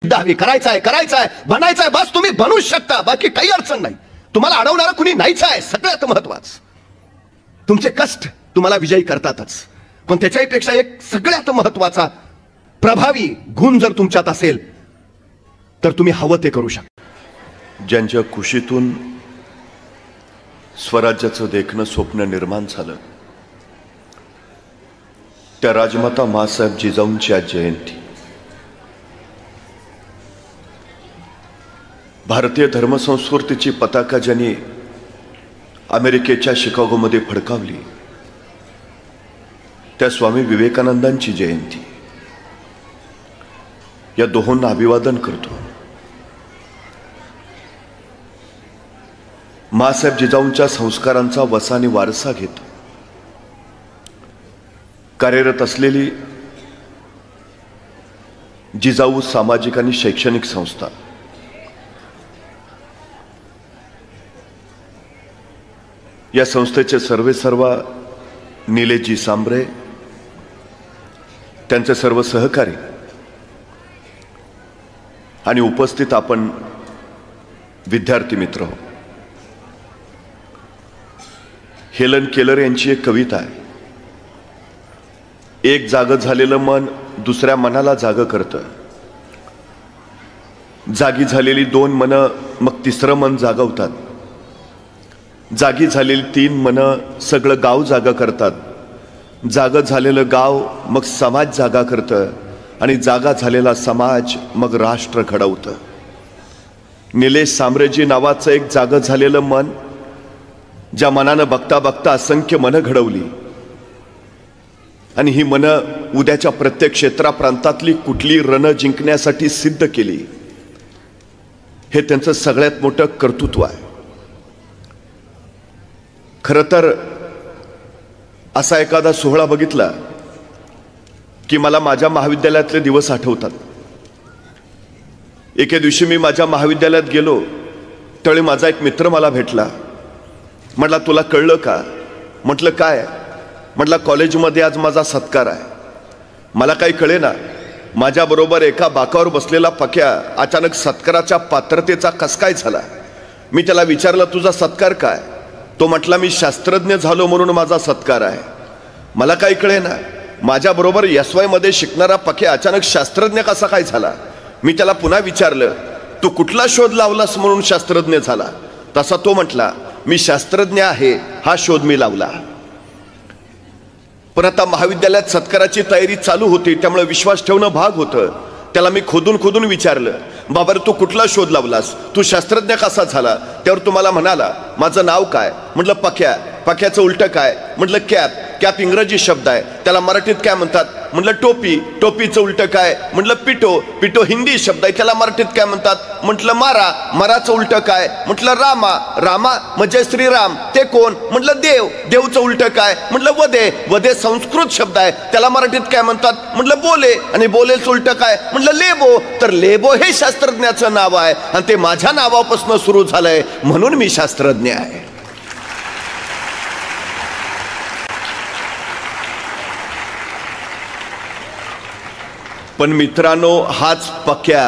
दावी करायचाय बनायचाय, बस तुम्ही बनूच शकता, बाकी काही अडचण नाही. तुम्हाला अडवणारा कुणी नाहीच आहे. सगळ्यात महत्वाचं तुमचे कष्ट तुम्हाला विजयी करतातच, पण त्याच्यापेक्षा एक सगळ्यात महत्वाचा प्रभावी गुण जर तुमच्यात असेल तर तुम्ही हवं ते करू शकता. ज्यांच्या कुशीतून स्वराज्याचं देखणं स्वप्न निर्माण झालं त्या राजमाता मासाहेब जिजाऊंची आज जयंती. भारतीय धर्मसंस्कृतीची पताका ज्यांनी अमेरिकेच्या शिकागोमध्ये फडकावली त्या स्वामी विवेकानंदांची जयंती. या दोहोंना अभिवादन करतो. मासाहेब जिजाऊंच्या संस्कारांचा वसाने वारसा घेतो. कार्यरत असलेली जिजाऊ सामाजिक आणि शैक्षणिक संस्था या संस्थेचे सर्वेसर्वा निलेशजी सांबरे, त्यांचे सर्व सहकारी आणि उपस्थित आपण विद्यार्थी मित्र. हेलन केलर यांची एक कविता आहे. एक जाग झालेलं मन दुसऱ्या मनाला जाग करतं, जागी झालेली दोन मन मग तिसरं मन जागवतात, जागी झालेली तीन मन सगळं गाव जागा करतात, जाग झालेलं गाव मग समाज जागा करतं आणि जागा झालेला समाज मग राष्ट्र घडवतं. निलेश सांबरेजी नावाचं एक जाग झालेलं मन ज्या मनानं बघता बघता असंख्य मनं घडवली आणि ही मनं उद्याच्या प्रत्येक क्षेत्राप्रांतातली कुठली रण जिंकण्यासाठी सिद्ध केली, हे त्यांचं सगळ्यात मोठं कर्तृत्व आहे. खरं तर असा एखादा सोहळा बघितला की मला माझ्या महाविद्यालयातले दिवस आठवतात. एके दिवशी मी माझ्या महाविद्यालयात गेलो त्यावेळी माझा एक मित्र मला भेटला. म्हटला तुला कळलं का? म्हटलं काय? म्हटलं कॉलेजमध्ये आज माझा सत्कार आहे. मला काही कळेना. माझ्याबरोबर एका बाकावर बसलेला पक्या अचानक सत्काराच्या पात्रतेचा कस काय झाला. मी त्याला विचारलं तुझा सत्कार काय? तो म्हटला मी शास्त्रज्ञ झालो म्हणून माझा सत्कार आहे. मला काही कळेना. माझ्याबरोबर SY मध्ये शिकणारा पक्या अचानक शास्त्रज्ञ कसा काय झाला. मी त्याला पुन्हा विचारलं तू कुठला शोध लावलास म्हणून शास्त्रज्ञ झाला. तसा तो म्हटला मी शास्त्रज्ञ आहे हा शोध मी लावला. पण आता महाविद्यालयात सत्काराची तयारी चालू होती त्यामुळे विश्वास ठेवणं भाग होतं. त्याला मी खोदून विचारलं बाबा तू कुठला शोध लावलास, तू शास्त्रज्ञ कसा झाला. त्यावर तुम्हाला म्हणाला माझं नाव काय? म्हटलं पक्या. पक्याचं उलट काय? म्हटलं कॅप. कॅप इंग्रजी शब्द आहे, त्याला मराठीत काय म्हणतात? म्हटलं टोपी. टोपीचं उलट काय? म्हटलं पिटो. पिटो हिंदी शब्द आहे, त्याला मराठीत काय म्हणतात? म्हटलं मारा. माराचं उलट काय? म्हटलं रामा. रामा म्हणजे श्रीराम, ते कोण? म्हटलं देव. देवचं उलट काय? म्हटलं वदे. वदे संस्कृत शब्द आहे, त्याला मराठीत काय म्हणतात? म्हटलं बोले. आणि बोलेचं उलट काय? म्हटलं लेबो. तर लेबो हे शास्त्रज्ञाचं नाव आहे आणि ते माझ्या नावापासून सुरू झालंय म्हणून मी शास्त्रज्ञ आहे. पण मित्रांनो हाच पक्या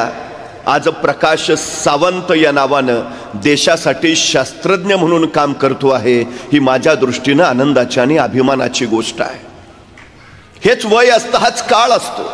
आज प्रकाश सावंत या नावानं देशासाठी शास्त्रज्ञ म्हणून काम करतो आहे. ही माझ्या दृष्टीनं आनंदाची आणि अभिमानाची गोष्ट आहे. हेच वय असतं, हाच काळ असतो.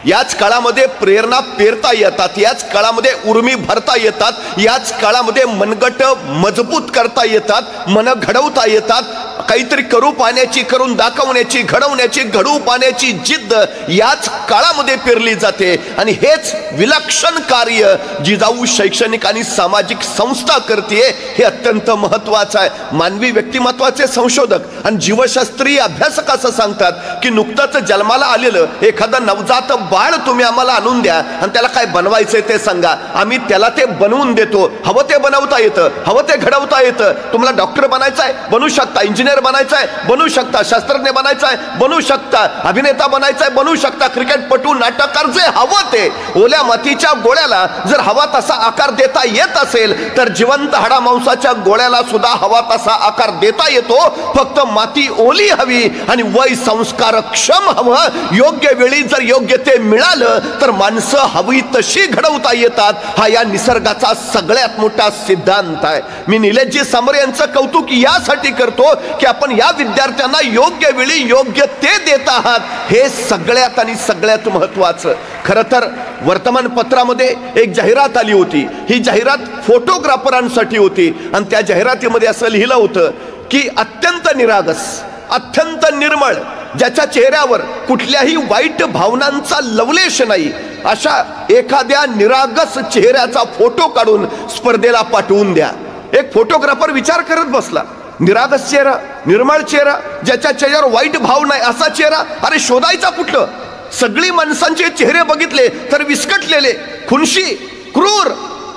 याच काळामध्ये प्रेरणा पेरता येतात, याच काळामध्ये उर्मी भरता येतात, याच काळामध्ये मनगट मजबूत करता येतात, मन घडवता येतात. काहीतरी करू पाहण्याची, करून दाखवण्याची, घडवण्याची, घडवू पाहण्याची जिद्द याच काळामध्ये पेरली जाते. आणि हेच विलक्षण कार्य जिजाऊ शैक्षणिक आणि सामाजिक संस्था करते. हे अत्यंत महत्वाचं आहे. मानवी व्यक्तिमत्वाचे संशोधक आणि जीवशास्त्रीय अभ्यासक असं सांगतात की नुकतंच जन्माला आलेलं एखादं नवजात बाळ तुम्ही आम्हाला आणून द्या आणि त्याला काय बनवायचंय ते सांगा, आम्ही त्याला ते बनवून देतो. हवं ते बनवता येतं, हवं ते घडवता येतं. तुम्हाला डॉक्टर बनायचं आहे बनवू शकता, इंजिनियर इंजिनियर बनायचंय बनू शकता, शास्त्रज्ञ बनायचंय बनू शकता, अभिनेता बनायचंय बनू शकता, क्रिकेटपटू, नाटककार, जे हवं ते. ओल्या मातीच्या गोळ्याला जर हवा तसा आकार देता येत असेल तर जिवंत हाडामांसाच्या गोळ्याला सुद्धा हवा तसा आकार देता येतो. फक्त माती ओली हवी आणि वय संस्कार क्षम हवं. योग्य वेळी जर योग्य ते मिळालं तर माणसं हवी तशी घडवता येतात. हा या निसर्गाचा सगळ्यात मोठा सिद्धांत आहे. मी निलेशजी समरे यांचं कौतुक यासाठी करतो की आपण या विद्यार्थ्यांना योग्य वेळी योग्य ते देत आहात. हे सगळ्यात आणि सगळ्यात महत्वाचं. खरं तर वर्तमानपत्रामध्ये एक जाहिरात आली होती. ही जाहिरात फोटोग्राफरांसाठी होती आणि त्या जाहिरातीमध्ये असं लिहिलं होतं की अत्यंत निरागस, अत्यंत निर्मळ, ज्याच्या चेहऱ्यावर कुठल्याही वाईट भावनांचा लवलेश नाही, अशा एखाद्या निरागस चेहऱ्याचा फोटो काढून स्पर्धेला पाठवून द्या. एक फोटोग्राफर विचार करत बसला, निरागस चेहरा, निर्मळ चेहरा, ज्याच्या चेहऱ्यावर वाईट भाव नाही असा चेहरा, अरे शोधायचा कुठलं? सगळी माणसांचे चेहरे बघितले तर विस्कटलेले, खुनशी, क्रूर,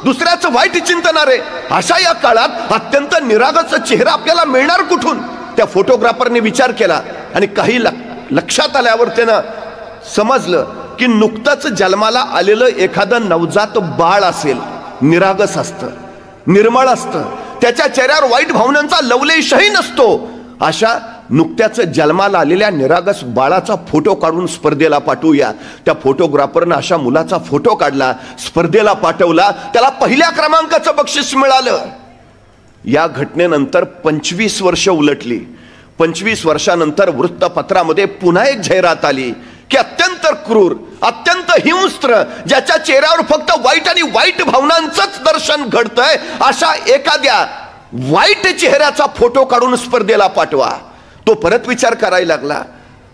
दुसऱ्याचं वाईट चिंतणारे. अशा या काळात अत्यंत निरागस चेहरा आपल्याला मिळणार कुठून? त्या फोटोग्राफरने विचार केला आणि काही लक्षात आल्यावर त्यानं समजलं की नुकतंच जन्माला आलेलं एखादं नवजात बाळ असेल, निरागस असतं, निर्मळ असतं, त्याच्या चेहऱ्यावर वाईट भावनांचा लवलेशही नसतो. अशा नुकत्याच जन्माला आलेल्या निरागस बाळाचा फोटो काढून स्पर्धेला पाठवूया. त्या फोटोग्राफरनं अशा मुलाचा फोटो काढला, स्पर्धेला पाठवला, त्याला पहिल्या क्रमांकाचं बक्षीस मिळालं. या घटनेनंतर 25 वर्ष उलटली. 25 वर्षानंतर वृत्तपत्रामध्ये पुन्हा एक जाहिरात आली की अत्यंत क्रूर, अत्यंत हिंस्त्र, ज्याच्या चेहऱ्यावर फक्त वाईट आणि वाईट भावनांचंच दर्शन घडतंय, अशा एखाद्या वाईट चेहऱ्याचा फोटो काढून स्पर्धेला पाठवा. तो परत विचार करायला लागला,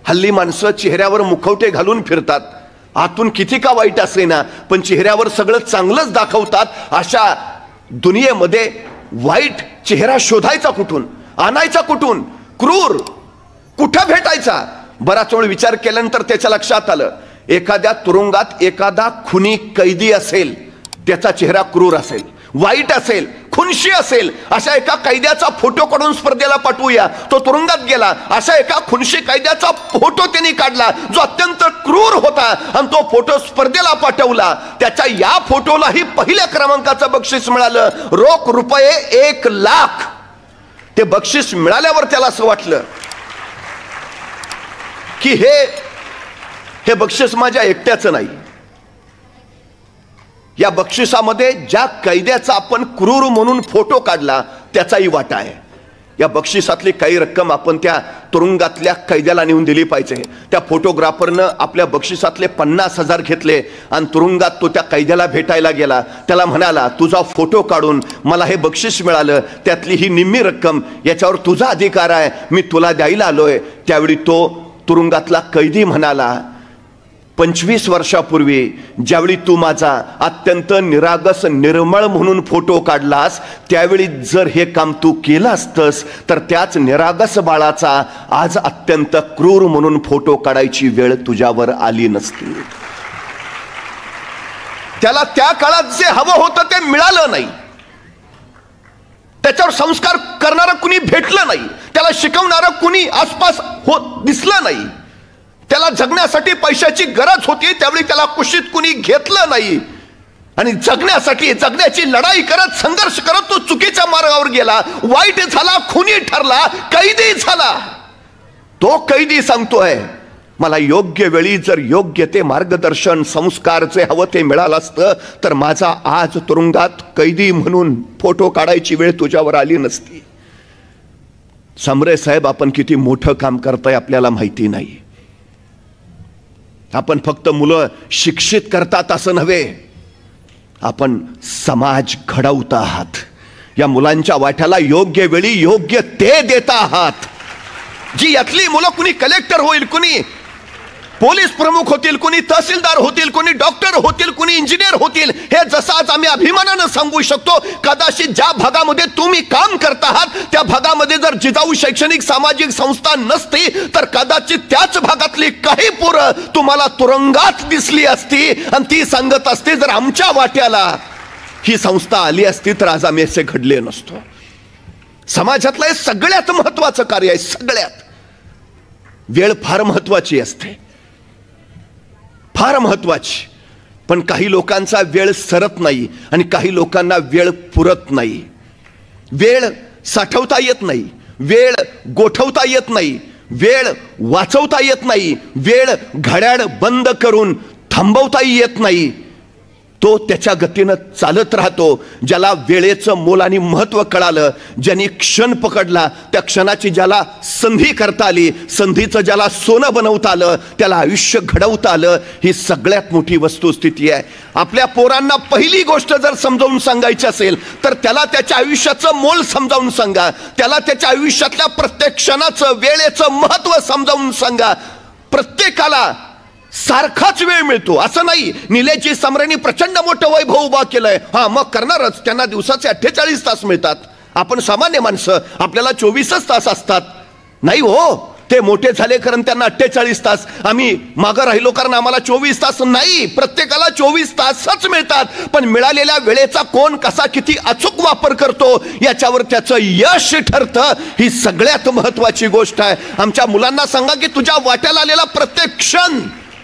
हल्ली माणसं चेहऱ्यावर मुखवटे घालून फिरतात, आतून किती का वाईट असेना पण चेहऱ्यावर सगळं चांगलंच दाखवतात. अशा दुनियेमध्ये वाईट चेहरा शोधायचा कुठून, आणायचा कुठून, क्रूर कुठं भेटायचा? बराच वेळ विचार केल्यानंतर त्याच्या लक्षात आलं, एखाद्या तुरुंगात एखादा खुनी कैदी असेल, त्याचा चेहरा क्रूर असेल, वाईट असेल, खुनशी असेल, अशा एका कैद्याचा फोटो काढून स्पर्धेला पाठवूया. तो तुरुंगात गेला, अशा एका खुनशी कैद्याचा फोटो त्यांनी काढला जो अत्यंत क्रूर होता आणि तो फोटो स्पर्धेला पाठवला. त्याच्या या फोटोलाही पहिल्या क्रमांकाचं बक्षीस मिळालं, रोख रुपये 1 लाख. ते बक्षीस मिळाल्यावर त्याला असं वाटलं की हे बक्षीस माझ्या एकट्याचं नाही. या बक्षिसामध्ये ज्या कैद्याचा आपण क्रूर म्हणून फोटो काढला त्याचाही वाटा आहे. या बक्षिसातली काही रक्कम आपण त्या तुरुंगातल्या कैद्याला नेऊन दिली पाहिजे. त्या फोटोग्राफरनं आपल्या बक्षिसातले 50,000 घेतले आणि तुरुंगात तो त्या कैद्याला भेटायला गेला. त्याला म्हणाला, तुझा फोटो काढून मला हे बक्षीस मिळालं, त्यातली ही निम्मी रक्कम याच्यावर तुझा अधिकार आहे, मी तुला द्यायला आलोय. त्यावेळी तो तुरुंगातला कैदी म्हणाला, 25 वर्षापूर्वी ज्यावेळी तू माझा अत्यंत निरागस निर्मळ म्हणून फोटो काढलास, त्यावेळी जर हे काम तू केलं असतंस तर त्याच निरागस बाळाचा आज अत्यंत क्रूर म्हणून फोटो काढायची वेळ तुझ्यावर आली नसती. त्याला त्या काळात जे हवं होतं ते मिळालं नाही, त्याच्यावर संस्कार करणारं कुणी भेटलं नाही, त्याला शिकवणारं कुणी आसपास दिसलं नाही, त्याला जगण्यासाठी पैशाची गरज होती त्यावेळी त्याला कुशीत कुणी घेतलं नाही आणि जगण्यासाठी जगण्याची लढाई करत संघर्ष करत तो चुकीच्या मार्गावर गेला, वाईट झाला, खुनी ठरला, कैदी झाला. तो कैदी सांगतोय, मला योग्य वेळी जर योग्य ते मार्गदर्शन संस्कार जे हवं ते मिळालं असतं तर माझा आज तुरुंगात कैदी म्हणून फोटो काढायची वेळ तुझ्यावर आली नसती. समरे साहेब, आपण किती मोठं काम करताय आपल्याला माहिती नाही. आपण फक्त मुलं शिक्षित करतात असं नव्हे, आपण समाज घडवत आहात. या मुलांच्या वाट्याला योग्य वेळी योग्य ते देत आहात. जी यातली मुलं कुणी कलेक्टर होईल, कुणी पोलीस प्रमुख होतील, कुणी तहसीलदार होतील, कुणी डॉक्टर होतील, कुणी इंजिनियर होतील, हे जसं आज आम्ही अभिमानानं सांगू शकतो, कदाचित ज्या भागामध्ये तुम्ही काम करत आहात त्या भागामध्ये जर जिजाऊ शैक्षणिक सामाजिक संस्था नसती तर कदाचित त्याच भागातली काही पोरं तुम्हाला तुरुंगात दिसली असती आणि ती सांगत असते, जर आमच्या वाट्याला ही संस्था आली असती तर आज आम्ही असे घडले नसतो. समाजातलं हे सगळ्यात महत्वाचं कार्य आहे. सगळ्यात वेळ फार महत्वाची असते, फार महत्वाची. पण काही लोकांचा वेळ सरत नाही आणि काही लोकांना वेळ पुरत नाही. वेळ साठवता येत नाही, वेळ गोठवता येत नाही, वेळ वाचवता येत नाही, वेळ घड्याळ बंद करून थांबवताही येत नाही. तो त्याच्या गतीनं चालत राहतो. ज्याला वेळेचं मोल आणि महत्व कळालं, ज्यांनी क्षण पकडला, त्या क्षणाची ज्याला संधी करता आली, संधीचं ज्याला सोनं बनवता आलं, त्याला आयुष्य घडवता आलं. ही सगळ्यात मोठी वस्तुस्थिती आहे. आपल्या पोरांना पहिली गोष्ट जर समजावून सांगायची असेल तर त्याला त्याच्या आयुष्याचं मोल समजावून सांगा. त्याला त्याच्या आयुष्यातल्या प्रत्येक क्षणाचं, वेळेचं महत्व समजावून सांगा. प्रत्येकाला सारखाच वेळ मिळतो असं नाही. निलेशजी समरेंनी प्रचंड मोठं वैभव उभा केलंय, हा मग करणारच, त्यांना दिवसाचे 48 तास मिळतात. आपण सामान्य माणसं, आपल्याला 24च तास असतात. नाही हो, ते मोठे झाले कारण त्यांना 48 तास, आम्ही मागं राहिलो कारण आम्हाला 24 तास नाही. प्रत्येकाला 24 तासच मिळतात. पण मिळालेल्या वेळेचा कोण कसा किती अचूक वापर करतो याच्यावर त्याचं यश ठरतं. ही सगळ्यात महत्वाची गोष्ट आहे. आमच्या मुलांना सांगा की तुझ्या वाट्याला आलेला प्रत्येक क्षण,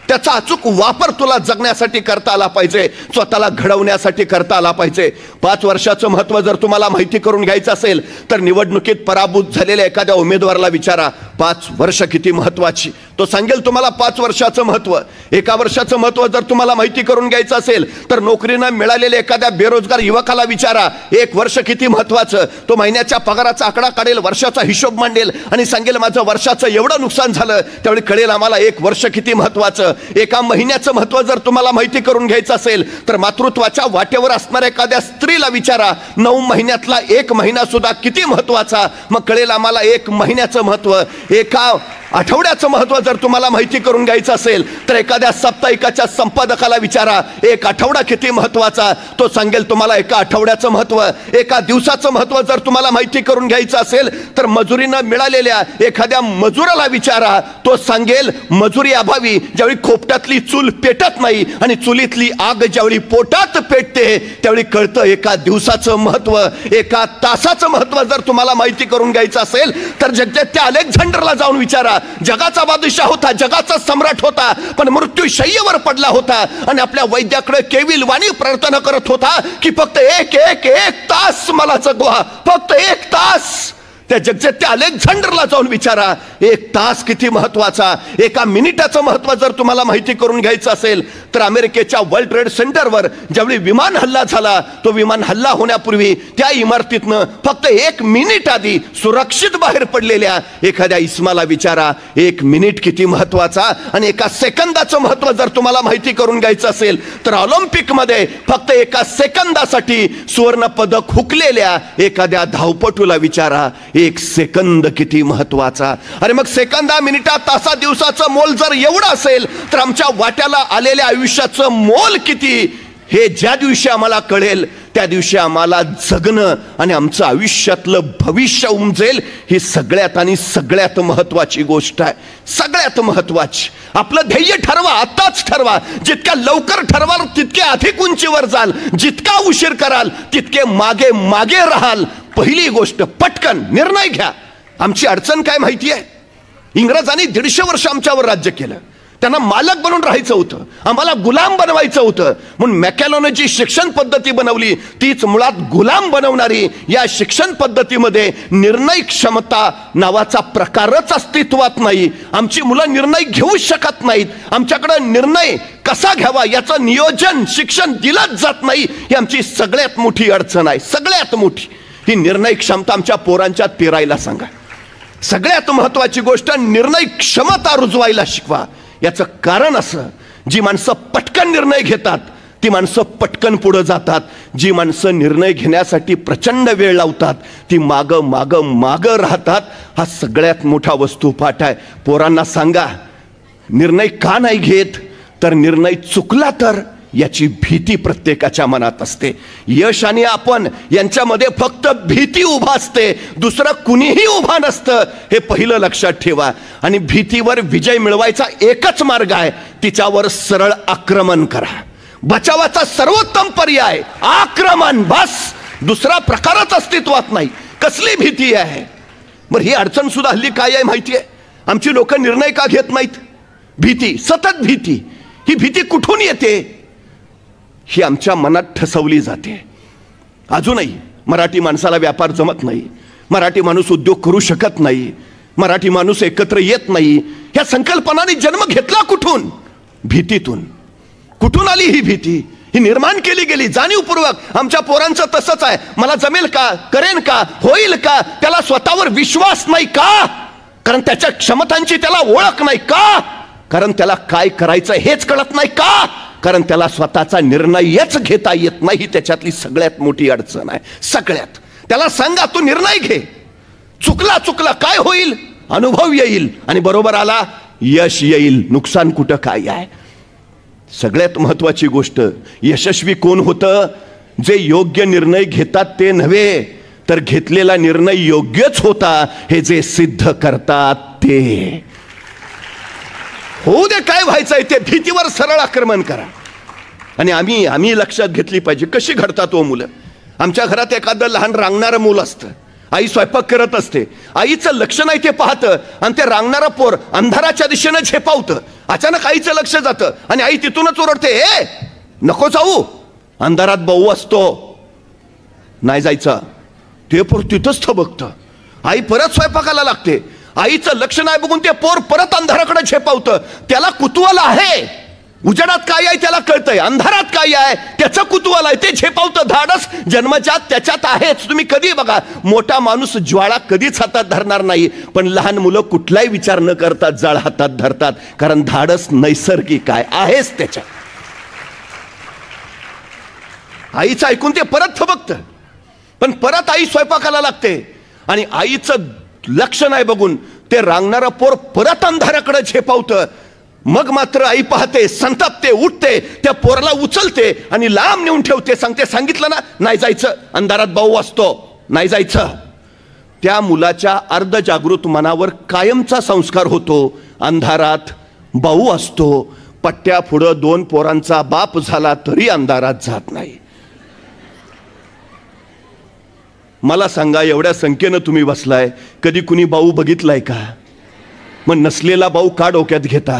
त्याचा अचूक वापर तुला जगण्यासाठी करता आला पाहिजे, स्वतःला घडवण्यासाठी करता आला पाहिजे. 5 वर्षाचं महत्व जर तुम्हाला माहिती करून घ्यायचं असेल तर निवडणुकीत पराभूत झालेल्या एखाद्या उमेदवाराला विचारा, 5 वर्ष किती महत्वाची. तो सांगेल तुम्हाला 5 वर्षाचं महत्व. 1 वर्षाचं महत्व जर तुम्हाला माहिती करून घ्यायचं असेल तर नोकरीनं मिळालेल्या एखाद्या बेरोजगार युवकाला विचारा, 1 वर्ष किती महत्वाचं. तो महिन्याच्या पगाराचा आकडा काढेल, वर्षाचा हिशोब मांडेल आणि सांगेल माझं वर्षाचं एवढं नुकसान झालं. त्यावेळी कळेल आम्हाला 1 वर्ष किती महत्वाचं. 1 महिन्याचं महत्व जर तुम्हाला माहिती करून घ्यायचं असेल तर मातृत्वाच्या वाटेवर असणाऱ्या एखाद्या स्त्रीला विचारा, 9 महिन्यातला 1 महिना सुद्धा किती महत्वाचा. मग कळेल आम्हाला 1 महिन्याचं महत्व. 1 आठवड्याचं महत्व जर तुम्हाला माहिती करून घ्यायचं असेल तर एखाद्या साप्ताहिकाच्या संपादकाला विचारा, 1 आठवडा किती महत्वाचा. तो सांगेल तुम्हाला 1 आठवड्याचं महत्व. 1 दिवसाचं महत्व जर तुम्हाला माहिती करून घ्यायचं असेल तर मजुरीनं मिळालेल्या एखाद्या मजुराला विचारा, तो सांगेल मजुरी अभावी ज्यावेळी खोपटातली चूल पेटत नाही आणि चुलीतली आग ज्यावेळी पोटात पेटते त्यावेळी कळतं 1 दिवसाचं महत्व. 1 तासाचं महत्व जर तुम्हाला माहिती करून घ्यायचं असेल तर जगदेत्या अलेक्झांडरला जाऊन विचारा. जगाचा बादशाह होता, जगाचा सम्राट होता, पण मृत्यू शय्येवर पडला होता आणि आपल्या वैद्याकडे केविलवाणी प्रार्थना करत होता की फक्त एक तास मला जगवा, फक्त 1 तास. त्या जगदेत्या अलेक्झांडरला जाऊन विचारा 1 तास किती महत्वाचा. 1 मिनिटाचं महत्व जर तुम्हाला माहिती करून घ्यायचं असेल तर अमेरिकेच्या वर्ल्ड ट्रेड सेंटरवर ज्यावेळी विमान हल्ला झाला, तो विमान हल्ला होण्यापूर्वी त्या इमारतीतनं फक्त 1 मिनिट आधी सुरक्षित बाहेर पडलेल्या एखाद्या इस्माला विचारा 1 मिनिट किती महत्वाचा. आणि 1 सेकंदाचं महत्व जर तुम्हाला माहिती करून घ्यायचं असेल तर ऑलिम्पिकमध्ये फक्त 1 सेकंदासाठी सुवर्ण पदक हुकलेल्या एखाद्या धावपटूला विचारा 1 सेकंद किती महत्वाचा. अरे मग सेकंदा, मिनिटा, तासा, दिवसाचं मोल जर एवढं असेल तर आमच्या वाट्याला आलेल्या आयुष्याचं मोल किती, हे ज्या दिवशी आम्हाला कळेल त्या दिवशी आम्हाला जगणं आणि आमचं आयुष्यातलं भविष्य उमजेल. ही सगळ्यात आणि सगळ्यात महत्वाची गोष्ट आहे. सगळ्यात महत्वाची. आपलं ध्येय ठरवा, आत्ताच ठरवा. जितक्या लवकर ठरवाल तितके अधिक उंचीवर जाल, जितका उशीर कराल तितके मागे मागे राहाल. पहिली गोष्ट पटकन निर्णय घ्या. आमची अडचण काय माहिती आहे? इंग्रजांनी 150 वर्ष आमच्यावर राज्य केलं. त्यांना मालक बनून राहायचं होतं, आम्हाला गुलाम बनवायचं होतं. म्हणून मॅकॅलोने जी शिक्षण पद्धती बनवली तीच मुळात गुलाम बनवणारी. या शिक्षण पद्धतीमध्ये निर्णय क्षमता नावाचा प्रकारच अस्तित्वात नाही. आमची मुलं निर्णय घेऊ शकत नाहीत. आमच्याकडे निर्णय कसा घ्यावा याचं नियोजन, शिक्षण दिलंच जात नाही. ही आमची सगळ्यात मोठी अडचण आहे, सगळ्यात मोठी. ही निर्णय क्षमता आमच्या पोरांच्यात पेरायला सांगा. सगळ्यात महत्वाची गोष्ट निर्णय क्षमता रुजवायला शिकवा. याचं कारण असं, जी माणसं पटकन निर्णय घेतात ती माणसं पटकन पुढे जातात. जी माणसं निर्णय घेण्यासाठी प्रचंड वेळ लावतात ती मागं मागं मागं राहतात. हा सगळ्यात मोठा वस्तुपाठ आहे. पोरांना सांगा निर्णय का नाही घेत, तर निर्णय चुकला तर याची भीती प्रत्येकाच्या मनात असते. यश आणि आपण यांच्यामध्ये फक्त भीती उभा असते, दुसरं कुणीही उभा नसतं. हे पहिलं लक्षात ठेवा. आणि भीतीवर विजय मिळवायचा एकच मार्ग आहे, तिच्यावर सरळ आक्रमण करा. बचावाचा सर्वोत्तम पर्याय आक्रमण, बस. दुसरा प्रकारच अस्तित्वात नाही. कसली भीती आहे? बरं, ही अडचण सुद्धा हल्ली काय आहे माहिती आहे? आमची लोक निर्णय का घेत नाहीत? भीती, सतत भीती. ही भीती कुठून येते? ही आमच्या मनात ठसवली जाते. अजूनही मराठी माणसाला व्यापार जमत नाही, मराठी माणूस उद्योग करू शकत नाही, मराठी माणूस एकत्र येत नाही. ह्या संकल्पनाने जन्म घेतला कुठून? भीतीतून. कुठून आली ही भीती? ही निर्माण केली गेली जाणीवपूर्वक. आमच्या पोरांचं तसंच आहे. मला जमेल का? करेन का? होईल का? त्याला स्वतःवर विश्वास नाही का? कारण त्याच्या क्षमतांची त्याला ओळख नाही का? कारण त्याला काय करायचं हेच कळत नाही का? कारण त्याला स्वतःचा निर्णयच घेता येत नाही. त्याच्यातली सगळ्यात मोठी अडचण आहे. सगळ्यात. त्याला सांगा तू निर्णय घे. चुकला काय होईल? अनुभव येईल आणि बरोबर आला यश येईल. नुकसान कुठं काय आहे? सगळ्यात महत्वाची गोष्ट, यशस्वी कोण होतं? जे योग्य निर्णय घेतात ते नव्हे, तर घेतलेला निर्णय योग्यच होता हे जे सिद्ध करतात ते. होऊ दे काय व्हायचंय ते. भीतीवर सरळ आक्रमण करा. आणि आम्ही लक्षात घेतली पाहिजे कशी घडतात हो मुलं. आमच्या घरात एखादं लहान रांगणारं मूल असतं. आई स्वयंपाक करत असते, आईचं लक्ष नाही ते पाहतं आणि ते रांगणारं पोर अंधाराच्या दिशेनं झेपावतं. अचानक आईचं लक्ष जातं आणि आई तिथूनच ओरडते, ए नको जाऊ, अंधारात भाऊ असतो, नाही जायचं. ते पोर तिथंच थबकतं. आई परत स्वयंपाकाला लागते. आईचं लक्ष नाही बघून ते पोर परत अंधाराकडे झेपावतं. त्याला कुतूहल आहे. उजेडात काय आहे त्याला कळतंय, अंधारात काय आहे त्याचं कुतूहल आहे. ते झेपावतं. धाडस जन्मजात त्याच्यात आहेच. तुम्ही कधी बघा, मोठा माणूस ज्वाळा कधीच हातात धरणार नाही, पण लहान मुलं कुठलाही विचार न करता जाळ हातात धरतात. कारण धाडस नैसर्गिक आहेच त्याच्यात. आईचं ऐकून ते परत थबकतं. पण परत आई स्वयंपाकाला लागते आणि आईचं लक्ष नाही बघून ते रांगणारं पोर परत अंधाराकडे झेपावतं. मग मात्र आई पाहते, संतापते, उठते, त्या पोराला उचलते आणि लांब नेऊन ठेवते. सांगते, सांगितलं ना नाही जायचं, अंधारात भाऊ असतो, नाही जायचं. त्या मुलाच्या अर्धजागृत मनावर कायमचा संस्कार होतो. अंधारात भाऊ असतो. पट्ट्या पुढं 2 पोरांचा बाप झाला तरी अंधारात जात नाही. मला सांगा, एवढ्या संख्येनं तुम्ही बसलाय, कधी कुणी भाऊ बघितलाय का? मग नसलेला भाऊ का डोक्यात घेता?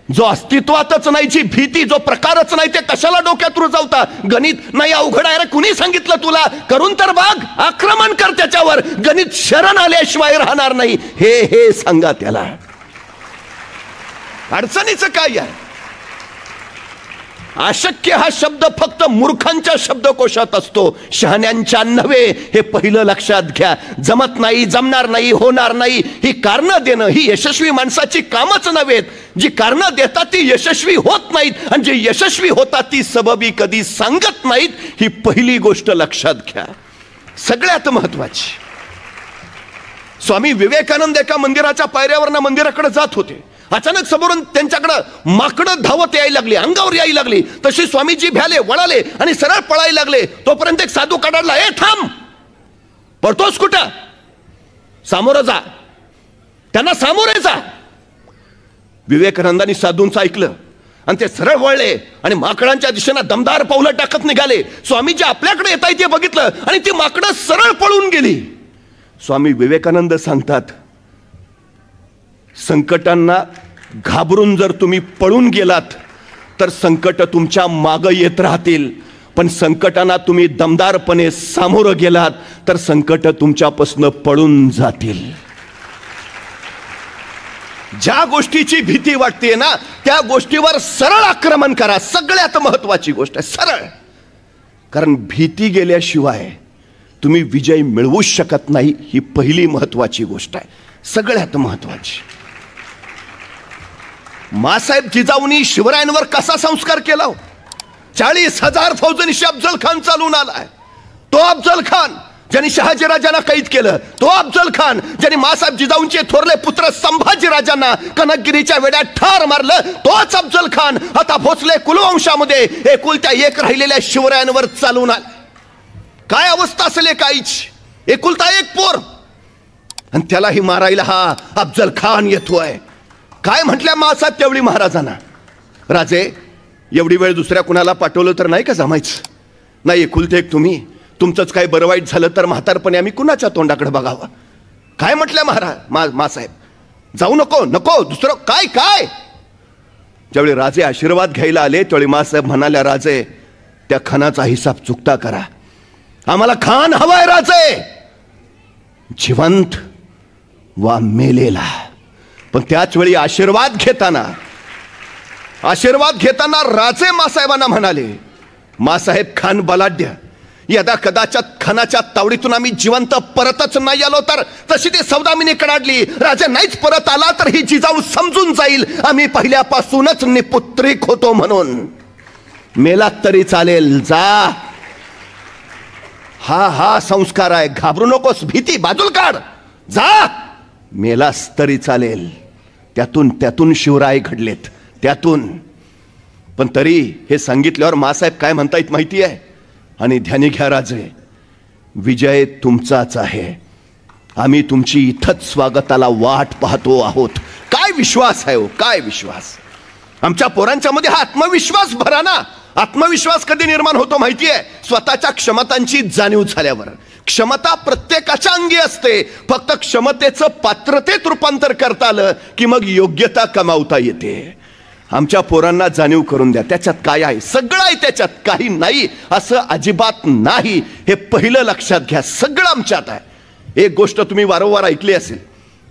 जो अस्तित्वातच नाही, जी भीती, जो प्रकारच नाही, ते कशाला डोक्यात रुजवता? गणित नाही अवघड आहे रे, कुणी सांगितलं तुला? करून तर बघ, आक्रमण कर त्याच्यावर. गणित शरण आल्याशिवाय राहणार नाही, हे सांगा त्याला. अडचणीचं काय आहे? अशक्य हा शब्द फक्त मूर्खांच्या शब्दकोशात असतो, शहाण्यांच्या नव्हे. हे पहिलं लक्षात घ्या. जमत नाही, जमणार नाही, होणार नाही, ही कारणं देणं ही यशस्वी माणसाची कामच नव्हेत. जी कारणं देतात ती यशस्वी होत नाहीत आणि जे यशस्वी होतात ती सबबी कधी सांगत नाहीत. ही पहिली गोष्ट लक्षात घ्या, सगळ्यात महत्वाची. स्वामी विवेकानंद एका मंदिराच्या पायऱ्यावरनं मंदिराकडे जात होते. अचानक समोरून त्यांच्याकडे माकडं धावत यायला लागली, अंगावर यायला लागली. तशी स्वामीजी भ्याले, वळाले आणि सरळ पळायला लागले. तोपर्यंत एक साधू काढला, ए थांब, पळतोस कुठं? सामोरं जा, त्यांना सामोरे जा. विवेकानंदांनी साधूंचं ऐकलं आणि ते सरळ वळले आणि माकडांच्या दिशेनं दमदार पावलं टाकत निघाले. स्वामीजी आपल्याकडे येत आहे ते बघितलं आणि ती माकडं सरळ पळून गेली. स्वामी विवेकानंद सांगतात, संकटांना घाबरून जर तुम्ही पळून गेलात तर संकट तुमच्या मागं येत राहतील. पण संकटांना तुम्ही दमदारपणे सामोरं गेलात तर संकट तुमच्यापासून पळून जातील. ज्या गोष्टीची भीती वाटते ना त्या गोष्टीवर सरळ आक्रमण करा. सगळ्यात महत्वाची गोष्ट आहे सरळ. कारण भीती गेल्याशिवाय तुम्ही विजय मिळवूच शकत नाही. ही पहिली महत्वाची गोष्ट आहे, सगळ्यात महत्वाची. मासाहेब जिजाऊंनी शिवरायांवर कसा संस्कार केला? 40,000 फौजनीशी अफजल खान चालून आलाय. तो अफजल खान ज्यांनी शहाजीराजांना कैद केलं, तो अफजल खान ज्यांनी मासाहेब जिजाऊंचे थोरले पुत्र संभाजीराजांना कनकगिरीच्या वेड्यात ठार मारलं, तोच अफजल खान आता भोसले कुलवंशामध्ये एकुलत्या एक राहिलेल्या शिवरायांवर चालून आला. काय अवस्था असेल एकाईची, एकुलता एक पोर, आणि त्यालाही मारायला हा अफजल खान येतोय. काय म्हटल्या मासाहेब तेवढी महाराजांना, राजे एवढी वेळ दुसऱ्या कुणाला पाठवलं तर नाही का जमायचं? नाही, एकुलते एक तुमचंच काय बरं वाईट झालं तर म्हातारपणे आम्ही कुणाच्या तोंडाकडे बघावं? काय म्हटलं मासाहेब? जाऊ नको नको दुसरं काय काय? ज्यावेळी राजे आशीर्वाद घ्यायला आले त्यावेळी मासाहेब म्हणाल्या, राजे त्या खानाचा हिसाब चुकता करा, आम्हाला खान हवाय राजे, जिवंत वा मेलेला. पण त्याच वेळी आशीर्वाद घेताना राजे मासाहेबांना म्हणाले, मासाहेब खान बलाढ्य, यदा कदाचित खानाच्या तावडीतून आम्ही जिवंत परतच नाही आलो तर तशी ती सौदामिनी कडाडली, राजा नाहीच परत आला तर ही जिजाऊ समजून जाईल आम्ही पहिल्यापासूनच निपुत्रिक होतो म्हणून. मेलात तरी चालेल, जा. हा संस्कार आहे. घाबरू नकोस, भीती बाजूला काढ, जा. मेलास तरी चालेल. त्यातून शिवराय घडलेत, त्यातून. पण तरी हे सांगितल्यावर मासाहेब काय म्हणतायत माहिती आहे? आणि ध्यानी घ्या राजे, विजय तुमचाच आहे, आम्ही तुमची इथंच स्वागताला वाट पाहतो आहोत. काय विश्वास आहे हो, काय विश्वास! आमच्या पोरांच्या मध्ये हा आत्मविश्वास भरा ना. आत्मविश्वास कधी निर्माण होतो माहिती आहे? स्वतःच्या क्षमतांची जाणीव झाल्यावर. क्षमता प्रत्येकाच्या अंगी असते, फक्त क्षमतेचं पात्रतेत रूपांतर करता आलं की मग योग्यता कमावता येते. आमच्या पोरांना जाणीव करून द्या, त्याच्यात काय आहे, सगळं आहे त्याच्यात, काही नाही असं अजिबात नाही. हे पहिलं लक्षात घ्या, सगळं आमच्यात आहे. एक गोष्ट तुम्ही वारंवार ऐकली असेल,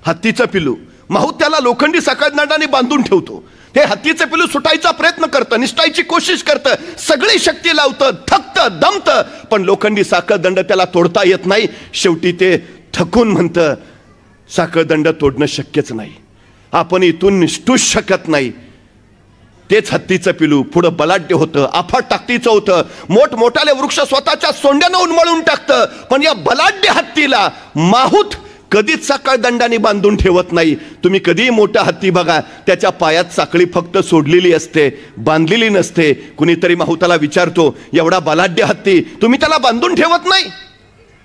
हत्तीचं पिल्लू, माहूत त्याला लोखंडी सकळदंडाने बांधून ठेवतो. हे हत्तीचं पिल्लू सुटायचा प्रयत्न करतं, निसटायची कोशिश करतं, सगळी शक्ती लावतं, थकतं, दमतं, पण लोखंडी साखळदंड त्याला तोडता येत नाही. शेवटी ते थकून म्हणतं, साखळदंड तोडणं शक्यच नाही, आपण इथून निसटूच शकत नाही. तेच हत्तीचं पिलू पुढं बलाढ्य होतं, अफाट ताकदीचं होतं, मोठमोठाले वृक्ष स्वतःच्या सोंड्यानं उन्मळून टाकतं. पण या बलाढ्य हत्तीला माहूत कधीच साखळदंडाने बांधून ठेवत नाही. तुम्ही कधीही मोठा हत्ती बघा, त्याच्या पायात साखळी फक्त सोडलेली असते, बांधलेली नसते. कुणीतरी माहूताला विचारतो, एवढा बलाढ्य हत्ती तुम्ही त्याला बांधून ठेवत नाही?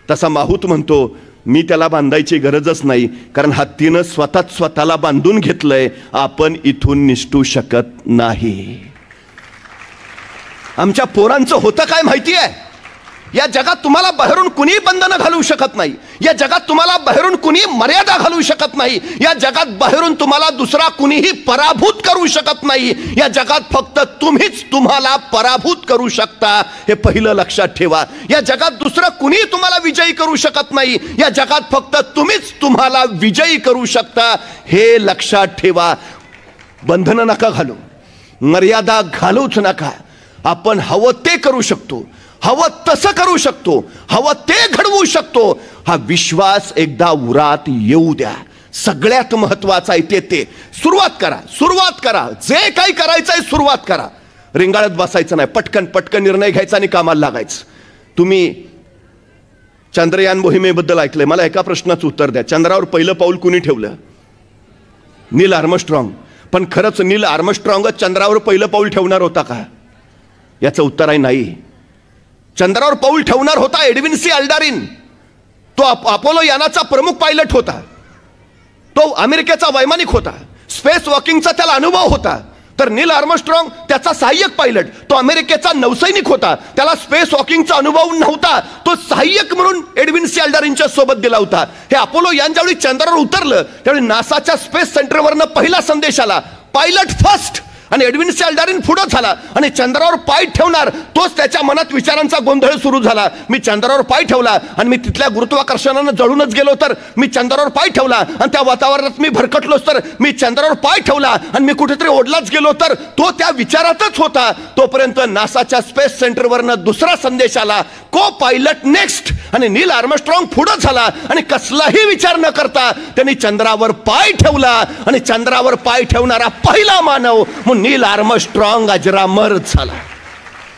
तसा माहूत म्हणतो, मी त्याला बांधायची गरजच नाही, कारण हत्तीनं स्वतःला बांधून घेतलंय, आपण इथून निसटू शकत नाही. आमच्या पोरांचं होतं काय माहिती आहे? या जगात तुम्हाला बाहेरून कुणी बंधनं घालू शकत नाही, या जगात तुम्हाला बाहेरून कुणी मर्यादा घालू शकत नाही, या जगात बाहेरून तुम्हाला दुसरा कुणीही पराभूत करू शकत नाही. या जगात फक्त तुम्हीच तुम्हाला पराभूत करू शकता, हे पहिलं लक्षात ठेवा. या जगात दुसरं कुणी तुम्हाला विजयी करू शकत नाही, या जगात फक्त तुम्हीच तुम्हाला विजयी करू शकता, हे लक्षात ठेवा. बंधनं नका घालू, मर्यादा घालूच नका. आपण हवं ते करू शकतो, हवं तसं करू शकतो, हवं ते घडवू शकतो. हा विश्वास एकदा उरात येऊ द्या. सगळ्यात महत्वाचं आहे ते सुरुवात करा. जे काही करायचंय सुरुवात करा. रिंगाळत बसायचं नाही, पटकन निर्णय घ्यायचा आणि कामाला लागायचं. तुम्ही चंद्रयान मोहिमेबद्दल ऐकलंय, मला एका प्रश्नाचं उत्तर द्या. चंद्रावर पहिलं पाऊल कुणी ठेवलं? नील आर्मस्ट्रॉंग. पण खरंच नील आर्मस्ट्रॉंगच चंद्रावर पहिलं पाऊल ठेवणार होता का? याचं उत्तर आहे नाही. चंद्रावर पाऊल ठेवणार होता एडविन सी अल्डारिन. तो अपोलो यानाचा प्रमुख पायलट होता, तो अमेरिकेचा वैमानिक होता, स्पेस वॉकिंगचा त्याला अनुभव होता. तर नील आर्मस्ट्रॉंग त्याचा सहाय्यक पायलट, तो अमेरिकेचा नौसैनिक होता, त्याला स्पेस वॉकिंगचा अनुभव नव्हता, तो सहाय्यक म्हणून एडविन सी अल्डारिनच्या सोबत गेला होता. हे अपोलो यान ज्यावेळी चंद्रावर उतरलं त्यावेळी नासाच्या स्पेस सेंटरवरनं पहिला संदेश आला, पायलट फर्स्ट. आणि एडविन सी अल्डारिन पुढे झाला आणि चंद्रावर पाय ठेवणार, तोच त्याच्या मनात विचारांचा गोंधळ सुरू झाला. मी चंद्रावर पाय ठेवला आणि मी तिथल्या गुरुत्वाकर्षणानं जळूनच गेलो तर, मी चंद्रावर पाय ठेवला आणि त्या वातावरणात मी भरकटलोच तर, मी चंद्रावर पाय ठेवला आणि मी कुठेतरी ओढलाच गेलो तर, तो त्या विचारातच होता. तोपर्यंत नासाच्या स्पेस सेंटरवरनं दुसरा संदेश आला, को पायलट नेक्स्ट. आणि नील आर्मस्ट्रॉंग पुढे झाला आणि कसलाही विचार न करता त्यांनी चंद्रावर पाय ठेवला आणि चंद्रावर पाय ठेवणारा पहिला मानव नील आर्मस्ट्रॉंग अजरामर झाला.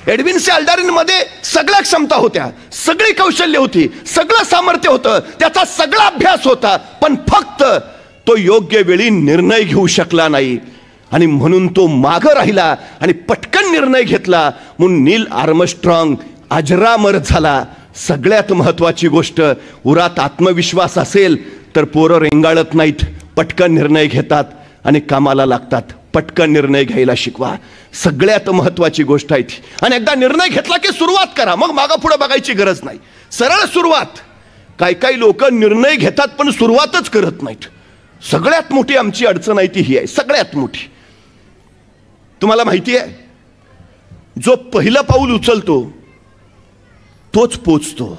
एडविन सी अल्डारिन मध्ये सगळ्या क्षमता होत्या, सगळी कौशल्य होती, सगळं सामर्थ्य होतं, त्याचा सगळा अभ्यास होता, पण फक्त तो योग्य वेळी निर्णय घेऊ शकला नाही आणि म्हणून तो मागं राहिला आणि पटकन निर्णय घेतला म्हणून नील आर्मस्ट्रॉंग अजरामर झाला. सगळ्यात महत्वाची गोष्ट, उरात आत्मविश्वास असेल तर पोरं रेंगाळत नाहीत, पटकन निर्णय घेतात आणि कामाला लागतात. पटकन निर्णय घ्यायला शिकवा. सगळ्यात महत्वाची गोष्ट आहे ती. आणि एकदा निर्णय घेतला की सुरुवात करा, मग मागं पुढे बघायची गरज नाही. सरळ सुरुवात. काही लोक निर्णय घेतात पण सुरुवातच करत नाहीत. सगळ्यात मोठी आमची अडचण आहे ती ही आहे, सगळ्यात मोठी. तुम्हाला माहिती आहे, जो पहिलं पाऊल उचलतो तोच पोचतो.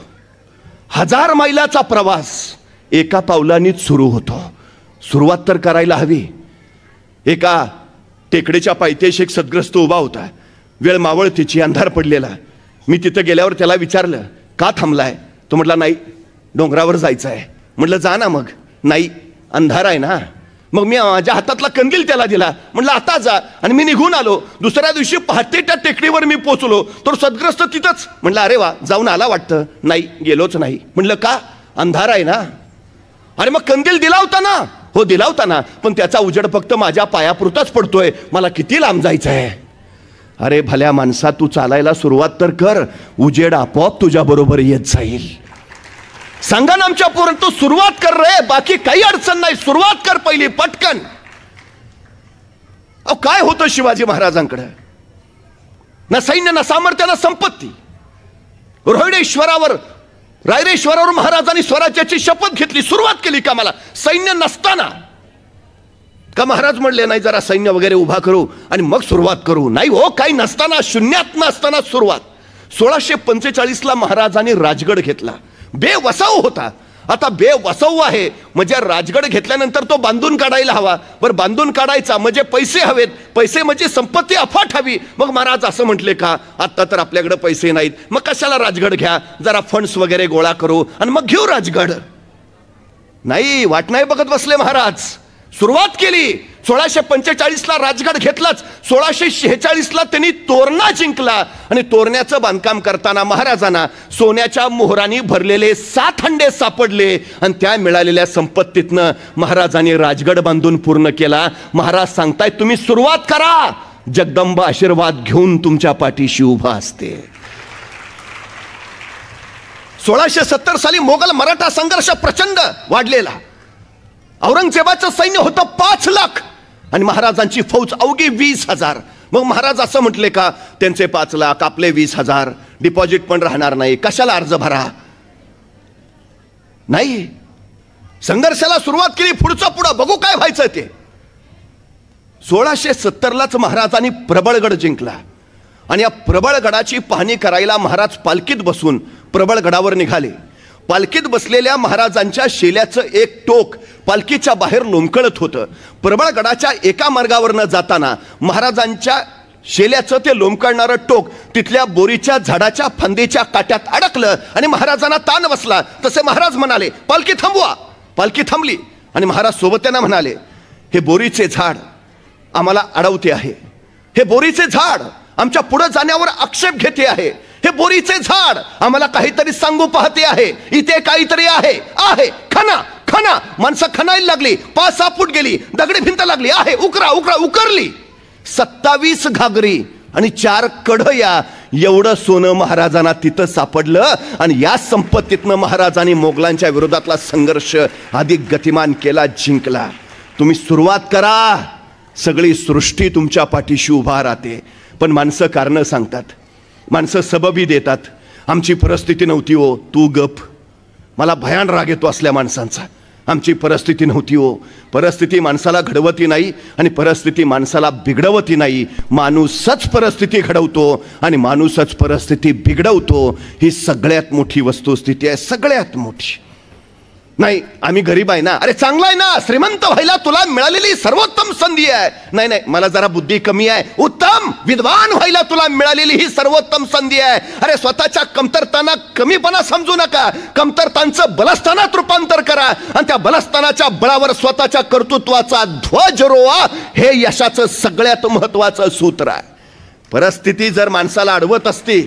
1000 मैलाचा प्रवास एका पावलानेच सुरू होतो. सुरुवात तर करायला हवी. एका टेकडीच्या पायथ्याशी एक सद्ग्रस्त उभा होता. वेळ मावळतीची, अंधार पडलेला. मी तिथं गेल्यावर त्याला विचारलं, का थांबलाय? तो म्हटला, नाही, डोंगरावर जायचं आहे. म्हटलं, जा ना मग. नाही, अंधार आहे ना. मग मी माझ्या हातातला कंदील त्याला दिला. म्हटलं, आता जा. आणि मी निघून आलो. दुसऱ्या दिवशी पहाटे त्या टेकडीवर मी पोचलो तर सद्ग्रस्त तिथंच. म्हटलं, अरे वा, जाऊन आला वाटतं. नाही, गेलोच नाही. म्हटलं, का? अंधार आहे ना. अरे मग कंदील दिला होता ना. हो, दिला होता ना, पण त्याचा उजेड फक्त माझ्या पायापुरताच पडतोय. मला किती लांब जायचं आहे. अरे भल्या माणसा, तू चालायला सुरुवात तर कर. उजेड आपोआप तुझ्या बरोबर येत जाईल. सांगा ना आमच्या पोरांनो, तू सुरुवात कर रे. बाकी काही अडचण नाही, सुरुवात कर पहिली, पटकन. अहो, काय होतं शिवाजी महाराजांकडे? ना सैन्य, ना सामर्थ्य, ना संपत्ती. रोहिडेश्वरावर, रायरेश्वरावर महाराजांनी स्वराज्याची शपथ घेतली, सुरुवात केली कामाला. सैन्य नसताना का महाराज म्हणले, नाही, जरा सैन्य वगैरे उभा करू आणि मग सुरुवात करू? नाही हो, काही नसताना, शून्यात नसताना सुरुवात. 1645 महाराजांनी राजगड घेतला. बेवसाव होता. आता बेवसाव आहे म्हणजे राजगड घेतल्यानंतर तो बांधून काढायला हवा. बरं, बांधून काढायचा म्हणजे पैसे हवेत. पैसे म्हणजे संपत्ती अफाट हवी. मग महाराज असं म्हटले का, आता तर आपल्याकडे पैसे नाहीत, मग कशाला राजगड घ्या, जरा फंड्स वगैरे गोळा करू आणि मग घेऊ राजगड. नाही, वाट नाही बघत बसले महाराज. सुरुवात केली. 1645 राजगड घेतलाच. 1646 त्यांनी तोरणा जिंकला. आणि तोरण्याचं बांधकाम करताना महाराजांना सोन्याच्या मोहरांनी भरलेले 7 हंडे सापडले. आणि त्या मिळालेल्या संपत्तीतनं महाराजांनी राजगड बांधून पूर्ण केला. महाराज सांगतायत, तुम्ही सुरुवात करा, जगदंबा आशीर्वाद घेऊन तुमच्या पाठीशी उभा असते. 1670 साली मोगल मराठा संघर्ष प्रचंड वाढलेला. औरंगजेबाचं सैन्य होतं 5 लाख आणि महाराजांची फौज अवघी 20,000. मग महाराज असं म्हटले का, त्यांचे 5 लाख, आपले 20,000, डिपॉझिट पण राहणार नाही, कशाला अर्ज भरा? नाही, संघर्षाला सुरुवात केली. पुढं बघू काय व्हायचं ते. 1670 महाराजांनी प्रबळगड जिंकला. आणि या प्रबळगडाची पाहणी करायला महाराज पालखीत बसून प्रबळगडावर निघाले. पालखीत बसलेल्या महाराजांच्या शेल्याचं एक टोक पालखीच्या बाहेर लोंबकळत होतं. प्रबळगडाच्या एका मार्गावरनं जाताना महाराजांच्या शेल्याचं ते लोंबकळणारं टोक तिथल्या बोरीच्या झाडाच्या फांदीच्या काट्यात अडकलं आणि महाराजांना ताण बसला. तसे महाराज म्हणाले, पालखी थांबवा. पालखी थांबली आणि महाराज सोबत त्यांना म्हणाले, हे बोरीचे झाड आम्हाला अडवते आहे. हे बोरीचे झाड आमच्या पुढे जाण्यावर आक्षेप घेते आहे. हे बोरीचे झाड आम्हाला काहीतरी सांगू पाहते आहे. इथे काहीतरी आहे. आहे, खना खना. माणसं खणायला लागली. 5-6 फूट गेली. दगडी भिंत लागली. आहे, उकरा उकरा. उकरली. 27 घागरी आणि 4 कढया एवढं सोनं महाराजांना तिथं सापडलं. आणि या संपत्तीतनं महाराजांनी मोगलांच्या विरोधातला संघर्ष अधिक गतिमान केला, जिंकला. तुम्ही सुरुवात करा, सगळी सृष्टी तुमच्या पाठीशी उभा राहते. पण माणसं कारणं सांगतात, माणसं सबबी देतात. आमची परिस्थिती नव्हती हो, तू गप. मला भयान राग येतो असल्या माणसांचा. आमची परिस्थिती नव्हती हो. परिस्थिती माणसाला घडवती नाही आणि परिस्थिती माणसाला बिघडवती नाही. माणूसच परिस्थिती घडवतो आणि माणूसच परिस्थिती बिघडवतो. ही सगळ्यात मोठी वस्तुस्थिती आहे, सगळ्यात मोठी. नाही, आम्ही गरीब आहे ना. अरे चांगला आहे ना, श्रीमंत व्हायला तुला मिळालेली सर्वोत्तम संधी आहे. नाही नाही, मला जरा बुद्धी कमी आहे. उत्तम. विद्वान व्हायला तुला मिळालेली ही सर्वोत्तम संधी आहे. अरे स्वतःच्या कमतरताना कमीपणा समजू नका. कमतरतांचं बलस्थानात रूपांतर करा आणि त्या बलस्थानाच्या बळावर स्वतःच्या कर्तृत्वाचा ध्वज रोवा. हे यशाचं सगळ्यात महत्वाचं सूत्र आहे. परिस्थिती जर माणसाला अडवत असते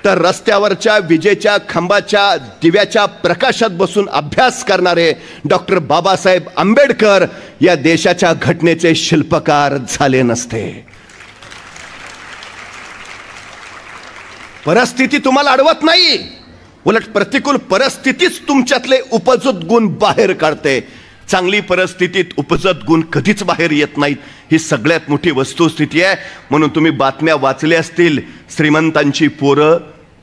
तर रस्त्यावरच्या विजेच्या खांबाच्या दिव्याच्या प्रकाशात बसून अभ्यास करणारे डॉक्टर बाबासाहेब आंबेडकर या देशाच्या घटनेचे शिल्पकार झाले नसते. परिस्थिती तुम्हाला अडवत नाही, उलट प्रतिकूल परिस्थितीच तुमच्यातले उपजत गुण बाहेर काढते. चांगली परिस्थितीत उपजत गुण कधीच बाहेर येत नाहीत, ही सगळ्यात मोठी वस्तुस्थिती आहे. म्हणून तुम्ही बातम्या वाचल्या असतील, श्रीमंतांची पोरं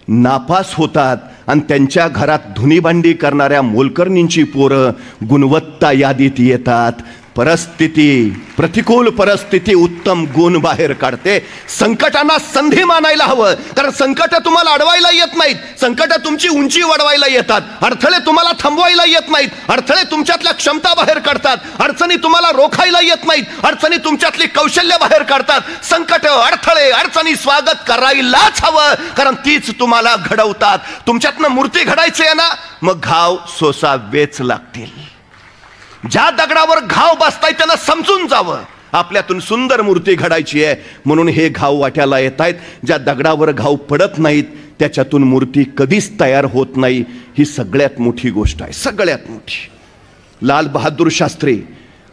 नापास होतात आणि त्यांच्या घरात धुनीभांडी करणाऱ्या मोलकरणींची पोरं गुणवत्ता यादीत येतात. परिस्थिती, प्रतिकूल परिस्थिती उत्तम गुण बाहेर काढते. संकटांना संधी मानायला हवं, कारण संकट तुम्हाला अडवायला येत नाहीत, संकट तुमची उंची वाढवायला येतात. अडथळे तुम्हाला थांबवायला येत नाहीत, अडथळे तुमच्यातल्या क्षमता बाहेर काढतात. अडचणी तुम्हाला रोखायला येत नाहीत, अडचणी तुमच्यातली कौशल्य बाहेर काढतात. संकट, अडथळे, अडचणी स्वागत करायलाच हवं, कारण तीच तुम्हाला घडवतात. तुमच्यातनं मूर्ती घडायची आहे ना, मग घाव सोसावेच लागतील. ज्या दगडावर घाव बसताय त्यांना समजून जावं, आपल्यातून सुंदर मूर्ती घडायची आहे. म्हणून हे घाव वाट्याला येत आहेत. ज्या दगडावर घाव पडत नाहीत त्याच्यातून मूर्ती कधीच तयार होत नाही. ही सगळ्यात मोठी गोष्ट आहे, सगळ्यात मोठी. लाल बहादूर शास्त्री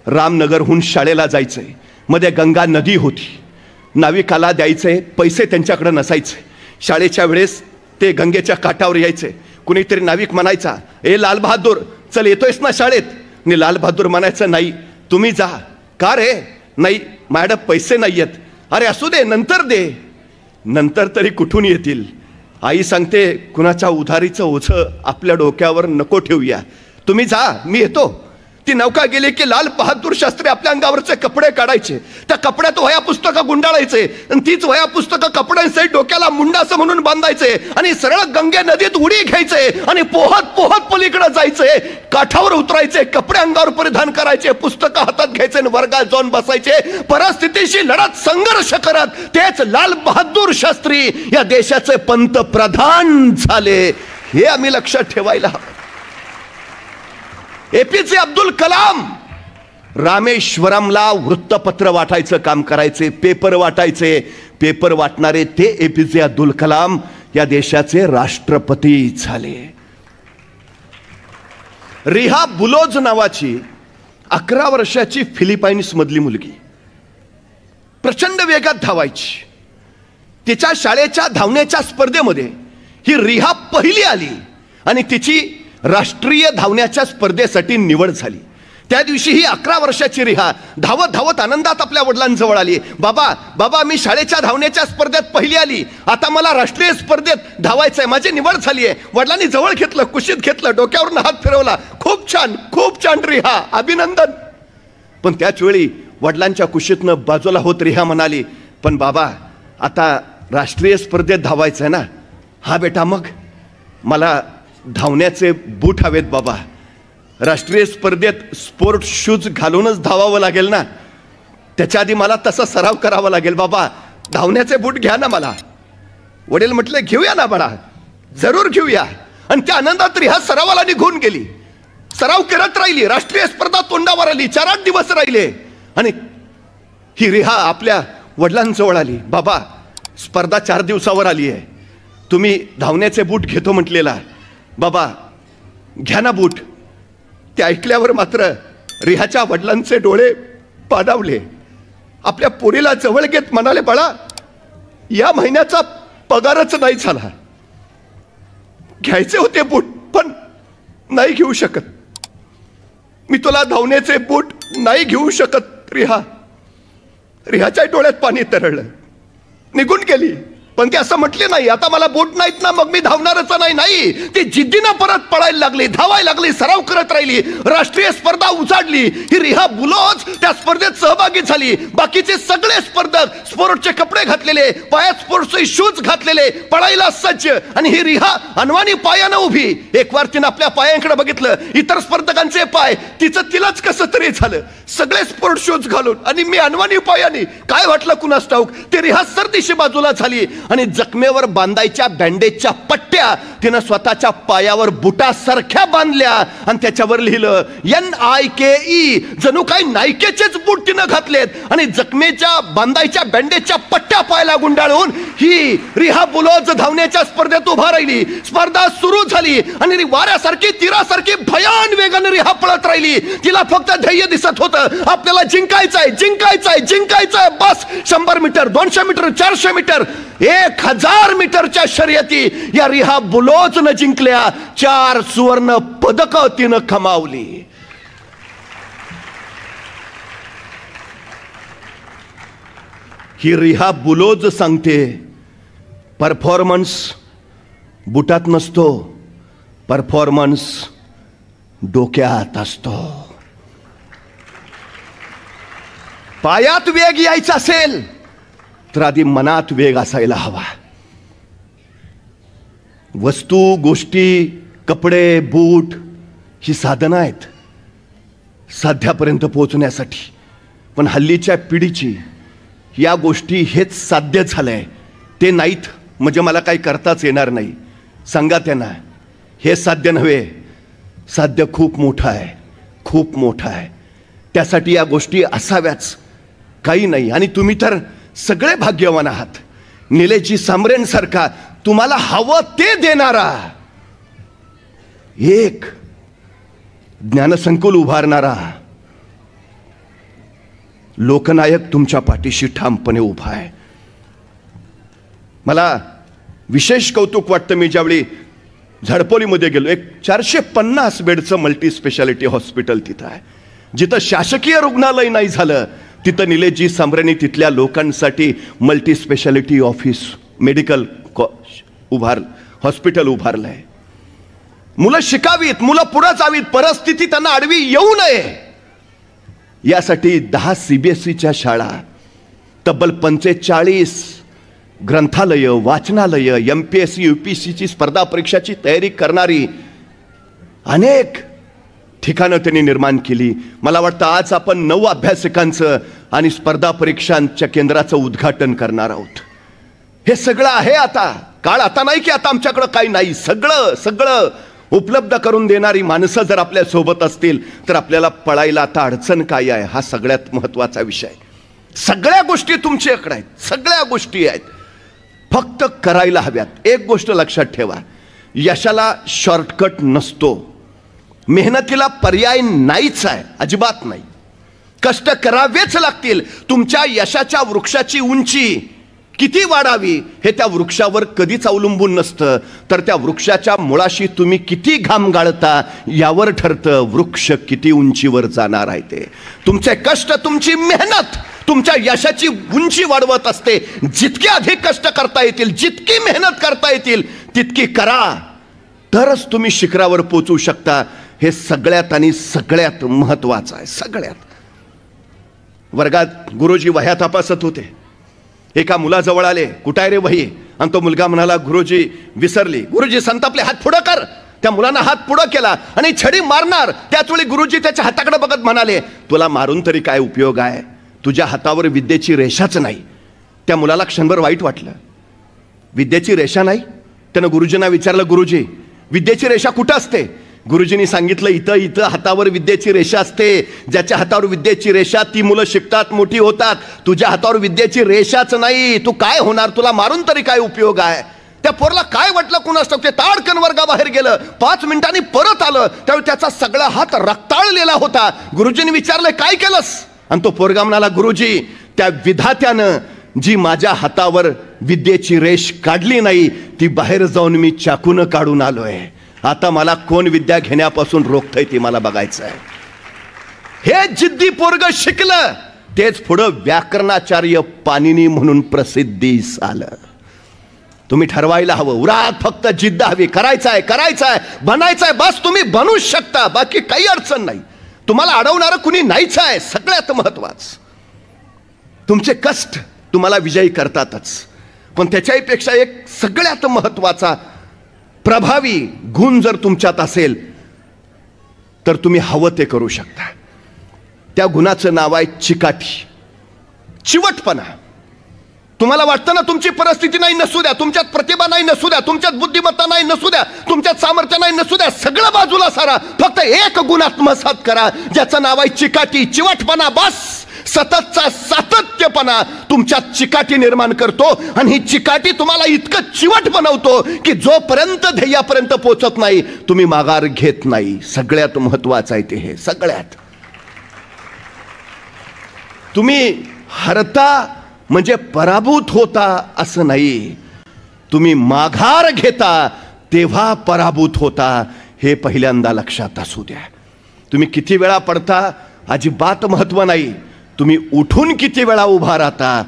रामनगरहून शाळेला जायचंय, मध्ये गंगा नदी होती, नाविकाला द्यायचे पैसे त्यांच्याकडे नसायचे. शाळेच्या वेळेस ते गंगेच्या काठावर यायचे. कुणीतरी नाविक म्हणायचा, ए लाल बहादूर चल येतोयस ना शाळेत? आणि लाल बहादूर म्हणायचं, नाही तुम्ही जा. का रे? नाही माझ्याकडे पैसे नाही आहेत. अरे असू दे, नंतर दे. नंतर तरी कुठून येतील? आई सांगते, कुणाच्या उधारीचं ओझं आपल्या डोक्यावर नको ठेवूया, तुम्ही जा, मी येतो. ती नौका गेली की लाल बहादूर शास्त्री आपल्या अंगावरचे कपडे काढायचे, त्या कपड्यात वह्या पुस्तकं गुंडाळायचे आणि तीच वह्या पुस्तकं कपड्यांसहित डोक्याला मुंडासं म्हणून बांधायचे आणि सरळ गंगे नदीत उडी घ्यायचे आणि पोहत पोहत पलीकडे जायचे. काठावर उतरायचे, कपडे अंगावर परिधान करायचे, पुस्तकं हातात घ्यायचे आणि वर्गात जाऊन बसायचे. परिस्थितीशी लढत संघर्ष करत तेच लाल बहादूर शास्त्री या देशाचे पंतप्रधान झाले. हे आम्ही लक्षात ठेवायला हवं. एपीजे अब्दुल कलाम रामेश्वरमला वृत्तपत्र वाटायचं काम करायचे, पेपर वाटायचे. पेपर वाटणारे ते एपीजे अब्दुल कलाम या देशाचे राष्ट्रपती झाले. रिहा बुलोज नावाची 11 वर्षाची फिलिपाईन्स मधली मुलगी प्रचंड वेगात धावायची. तिच्या शाळेच्या धावण्याच्या स्पर्धेमध्ये ही रिहा पहिली आली आणि तिची राष्ट्रीय धावण्याच्या स्पर्धेसाठी निवड झाली. त्या दिवशी ही 11 वर्षाची रिहा धावत धावत आनंदात आपल्या वडिलांजवळ आली. बाबा बाबा, मी शाळेच्या धावण्याच्या स्पर्धेत पहिली आली, आता मला राष्ट्रीय स्पर्धेत धावायचंय, माझी निवड झाली आहे. वडिलांनी जवळ घेतलं, कुशीत घेतलं, डोक्यावरून हात फिरवला. खूप छान, खूप छान रिहा, अभिनंदन. पण त्याच वेळी वडिलांच्या कुशीतनं बाजूला होत रिहा म्हणाली, पण बाबा आता राष्ट्रीय स्पर्धेत धावायचंय ना. हा बेटा, मग मला धावण्याचे बूट हवेत बाबा, राष्ट्रीय स्पर्धेत स्पोर्ट शूज घालूनच धावावं लागेल ना, त्याच्या आधी मला तसा सराव करावा लागेल. बाबा धावण्याचे बूट घ्या ना मला. वडील म्हटले, घेऊया ना बाळा, जरूर घेऊया. आणि त्या आनंदात रिहा सरावाला निघून गेली, सराव करत राहिली. राष्ट्रीय स्पर्धा तोंडावर आली, 4-8 दिवस राहिले आणि ही रिहा आपल्या वडिलांजवळ आली. बाबा स्पर्धा 4 दिवसावर आली आहे, तुम्ही धावण्याचे बूट घेतो म्हटलेला, बाबा घ्या ना बूट. ते ऐकल्यावर मात्र रिहाच्या वडिलांचे डोळे पाणावले. आपल्या पोरीला जवळ घेत म्हणाले, बाळा या महिन्याचा पगारच नाही झाला, घ्यायचे होते बूट पण नाही घेऊ शकत, मी तुला धावण्याचे बूट नाही घेऊ शकत. रिहाच्या डोळ्यात पाणी तरळलं, निघून गेली. पण ते असं म्हटले नाही, आता मला बूट नाहीत ना मग मी धावणारच नाही. नाही, ती जिद्दीनं परत पळायला लागली, धावायला लागली, सराव करत राहिली. राष्ट्रीय स्पर्धा उजाडली. ही रिहा बुलोज त्या स्पर्धेत सहभागी झाली. बाकीचे सगळे स्पर्धक स्पोर्टचे कपडे घातलेले, पायात स्पोर्ट्सचे शूज घातलेले, पळायला सज्ज. आणि ही रिहा अनवाणी पायानं उभी. एक वार तिनं आपल्या पायांकडे बघितलं, इतर स्पर्धकांचे पाय, तिचं तिलाच कसं तरी झालं. सगळे स्पोर्ट शूज घालून आणि मी अनवाणी पायाने, काय वाटलं कुणास ठाऊक, ते रिहा सरदिशी बाजूला झाली आणि जखमेवर बांधायच्या बँडेजच्या पट्ट्या तिनं स्वतःच्या पायावर बुटासारख्या बांधल्या आणि त्याच्यावर लिहिलं NIKE. जणू काही नायकेचेच बूट तिनं घातलेत आणि जखमेच्या बांधायच्या बँडेजच्या पट्ट्या पायाला गुंडाळून ही रिहा बुलोज धावण्याच्या स्पर्धेत उभा राहिली. स्पर्धा सुरू झाली आणि वाऱ्यासारखी, तीरासारखी भयान वेगाने रिहा पळत राहिली. तिला फक्त ध्येय दिसत होतं, आपल्याला जिंकायचंय, जिंकायचंय, जिंकायचंय. बस 100 मीटर, 200 मीटर, 400 मीटर, 1000 मीटरच्या शर्यती या रिहा बुलोजनं जिंकल्या. 4 सुवर्ण पदकं तिनं कमावली. ही रिहा बुलोज सांगते, परफॉर्मन्स बुटात नसतो, परफॉर्मन्स डोक्यात असतो. पायात वेग यायचा असेल तर आधी मनात वेग असायला हवा. वस्तू, गोष्टी, कपडे, बूट ही साधनं आहेत साध्यापर्यंत पोहोचण्यासाठी. पण हल्लीच्या पिढीची या गोष्टी हेच साध्य झालंय, ते नाहीत म्हणजे मला काही करताच येणार नाही. सांगा त्यांना हे साध्य नव्हे, साध्य खूप मोठं आहे, खूप मोठं आहे. त्यासाठी या गोष्टी असाव्याच, काही नाही. आणि तुम्ही तर सगळे भाग्यवान आहात. निलेशजी सांबरेंसारखा तुम्हाला हवं ते देणारा एक ज्ञानसंकुल उभारणारा लोकनायक तुमच्या पाठीशी ठामपणे उभा आहे. मला विशेष कौतुक वाटतं, मी ज्यावेळी झडपोलीमध्ये गेलो, एक 450 बेडचं मल्टी स्पेशालिटी हॉस्पिटल तिथं आहे. जिथं शासकीय रुग्णालय नाही झालं तिथं निलेशजी सांबरेंनी तिथल्या लोकांसाठी multi specialty office, medical hospital उभारलंय. मुलं शिकावीत, मुलं पुढे जावीत, परिस्थिती त्यांना आडवी येऊ नये यासाठी 10 CBSEच्या शाळा, तब्बल 45 ग्रंथालय, वाचनालय, MPSC UPSCची स्पर्धा परीक्षाची तयारी करणारी अनेक ठिकाणं त्यांनी निर्माण केली. मला वाटतं आज आपण 9 अभ्यासकांचं आणि स्पर्धा परीक्षांच्या केंद्राचं उद्घाटन करणार आहोत. हे सगळं आहे. आता काळ आता नाही की आता आमच्याकडं काही नाही, सगळं सगळं उपलब्ध करून देणारी माणसं जर आपल्या सोबत असतील तर आपल्याला पळायला आता अडचण काय आहे, हा सगळ्यात महत्वाचा विषय. सगळ्या गोष्टी तुमच्याकडे आहेत, सगळ्या गोष्टी आहेत, फक्त करायला हव्यात. एक गोष्ट लक्षात ठेवा, यशाला शॉर्टकट नसतो, मेहनतीला पर्याय नाहीच आहे, अजिबात नाही. कष्ट करावेच लागतील. तुमच्या यशाच्या वृक्षाची उंची किती वाढावी हे त्या वृक्षावर कधीच अवलंबून नसतं, तर त्या वृक्षाच्या मुळाशी तुम्ही किती घाम गाळता यावर ठरतं वृक्ष किती उंचीवर जाणार आहे ते. तुमचे कष्ट, तुमची मेहनत तुमच्या यशाची उंची वाढवत असते. जितके अधिक कष्ट करता येतील, जितकी मेहनत करता येतील तितकी करा, तरच तुम्ही शिखरावर पोहोचू शकता. हे सगळ्यात आणि सगळ्यात महत्वाचं आहे. सगळ्यात. वर्गात गुरुजी वह्या तपासत होते. एका मुलाजवळ आले, कुठं आहे रे वही? आणि तो मुलगा म्हणाला, गुरुजी विसरली. गुरुजी संतापले, हात पुढं कर. त्या मुलानं हात पुढं केला आणि छडी मारणार त्याच वेळी गुरुजी त्याच्या हाताकडे बघत म्हणाले, तुला मारून तरी काय उपयोग आहे, तुझ्या हातावर विद्येची रेषाच नाही. त्या मुलाला क्षणभर वाईट वाटलं. विद्येची रेषा नाही? त्यानं गुरुजींना विचारलं, गुरुजी विद्येची रेषा कुठं असते? गुरुजींनी सांगितलं, इथं इथं हातावर विद्येची रेषा असते. ज्याच्या हातावर विद्येची रेषा ती मुलं शिकतात, मोठी होतात. तुझ्या हातावर विद्येची रेषाच नाही, तू काय होणार, तुला मारून तरी काय उपयोग आहे. त्या पोरला काय वाटलं कुणास ठाऊक, ते ताडकन वर्गाबाहेर गेलं. 5 मिनिटांनी परत आलं, त्यावेळी त्याचा सगळा हात रक्ताळलेला होता. गुरुजींनी विचारलं, काय केलंस? आणि तो पोरगा म्हणाला, गुरुजी त्या विधात्यानं जी माझ्या हातावर विद्येची रेष काढली नाही ती बाहेर जाऊन मी चाकून काढून आलोय. आता मला कोण विद्या घेण्यापासून रोखतंय ते मला बघायचं आहे. हे जिद्दी पोरग शिकलं, तेच पुढं व्याकरणाचार्य पाणिनी म्हणून प्रसिद्धीस आलं. तुम्ही ठरवायला हवं, उरात फक्त जिद्द हवी. करायचं आहे, करायचं आहे, बनायचं आहे, बस तुम्ही बनूच शकता, बाकी काही अडचण नाही. तुम्हाला अडवणारं कुणी नाहीच आहे. सगळ्यात महत्वाचं, तुमचे कष्ट तुम्हाला विजयी करतातच, पण त्याच्यापेक्षा एक सगळ्यात महत्वाचा प्रभावी गुण जर तुमच्यात असेल तर तुम्ही हवं ते करू शकता. त्या गुणाचं नाव आहे चिकाटी, चिवटपणा. तुम्हाला वाटतं ना तुमची परिस्थिती नाही नसू द्या, तुमच्यात प्रतिभा नाही नसू द्या, तुमच्यात बुद्धिमत्ता नाही नसू द्या, तुमच्यात सामर्थ्य नाही नसू द्या, सगळं बाजूला सारा, फक्त एक गुण आत्मसात करा ज्याचं नाव आहे चिकाटी, चिवटपणा. बस सततचा सातत्यपणा तुमच्यात चिकाटी निर्माण करतो आणि ही चिकाटी तुम्हाला इतकं चिवट बनवतो की जोपर्यंत ध्येयापर्यंत पोहोचत नाही तुम्ही माघार घेत नाही. सगळ्यात महत्वाचं आहे ते. हे सगळ्यात तुम्ही हरता म्हणजे पराभूत होता असं नाही, तुम्ही माघार घेता तेव्हा पराभूत होता, हे पहिल्यांदा लक्षात असू द्या. तुम्ही किती वेळा पडता अजिबात महत्व नाही, तुम्ही उठून किती वेळा उभा राहता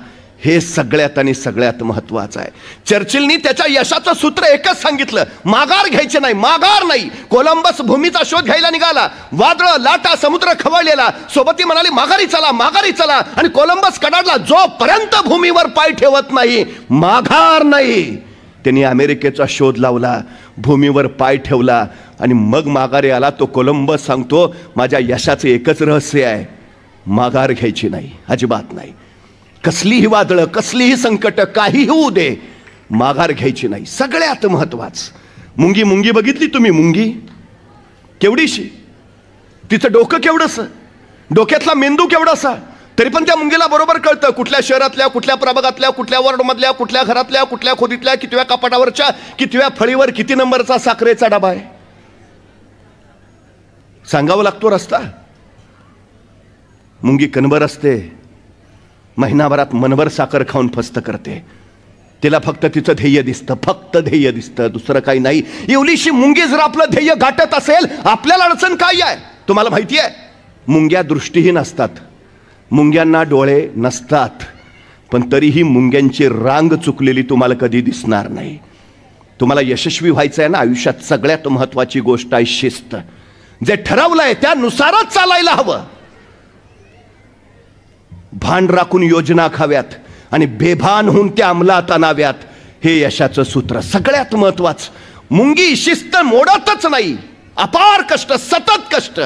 हे सगळ्यात आणि सगळ्यात महत्वाचं आहे. चर्चिलनी त्याच्या यशाचं सूत्र एकच सांगितलं, माघार घ्यायचे नाही, माघार नाही. कोलंबस भूमीचा शोध घ्यायला निघाला, वादळ, लाटा, समुद्र खवळलेला, सोबत ती म्हणाली माघारी चला, माघारी चला. आणि कोलंबस कडाडला, जोपर्यंत भूमीवर पाय ठेवत नाही माघार नाही. त्यांनी अमेरिकेचा शोध लावला, भूमीवर पाय ठेवला आणि मग माघारी आला. तो कोलंबस सांगतो, माझ्या यशाचं एकच रहस्य आहे, माघार घ्यायची नाही, अजिबात नाही. कसलीही वादळं, कसलीही संकट, काहीही होऊ दे, माघार घ्यायची नाही. सगळ्यात महत्वाचं, मुंगी बघितली तुम्ही? मुंगी केवढीशी, तिचं डोकं केवढंसं, डोक्यातला मेंदू केवढासा, तरी पण त्या मुंगीला बरोबर कळतं कुठल्या शहरातल्या, कुठल्या प्रभागातल्या, कुठल्या वॉर्डमधल्या, कुठल्या घरातल्या, कुठल्या खोलीतल्या, कितव्या कपाटावरच्या, कितव्या फळीवर किती नंबरचा साखरेचा डबा आहे. सांगावं लागतो रस्ता. मुंगी कणभर असते, महिनाभरात मनभर साखर खाऊन फस्त करते. तिला फक्त तिचं ध्येय दिसतं, फक्त ध्येय दिसतं, दुसरं काही नाही. एवढीशी मुंगी जर आपलं ध्येय गाठत असेल, आपल्याला अडचण काय आहे? तुम्हाला माहिती आहे, मुंग्या दृष्टीहीन असतात, मुंग्यांना डोळे नसतात, पण तरीही मुंग्यांची रांग चुकलेली तुम्हाला कधी दिसणार नाही. तुम्हाला यशस्वी व्हायचं आहे ना आयुष्यात, सगळ्यात महत्वाची गोष्ट आहे शिस्त. जे ठरवलंय त्यानुसारच चालायला हवं. भान राखून योजना खाव्यात आणि बेभान होऊन त्या अंमलात आणाव्यात, हे यशाचं सूत्र. सगळ्यात महत्वाचं, मुंगी शिस्त मोडतच नाही, अपार कष्ट, सतत कष्ट.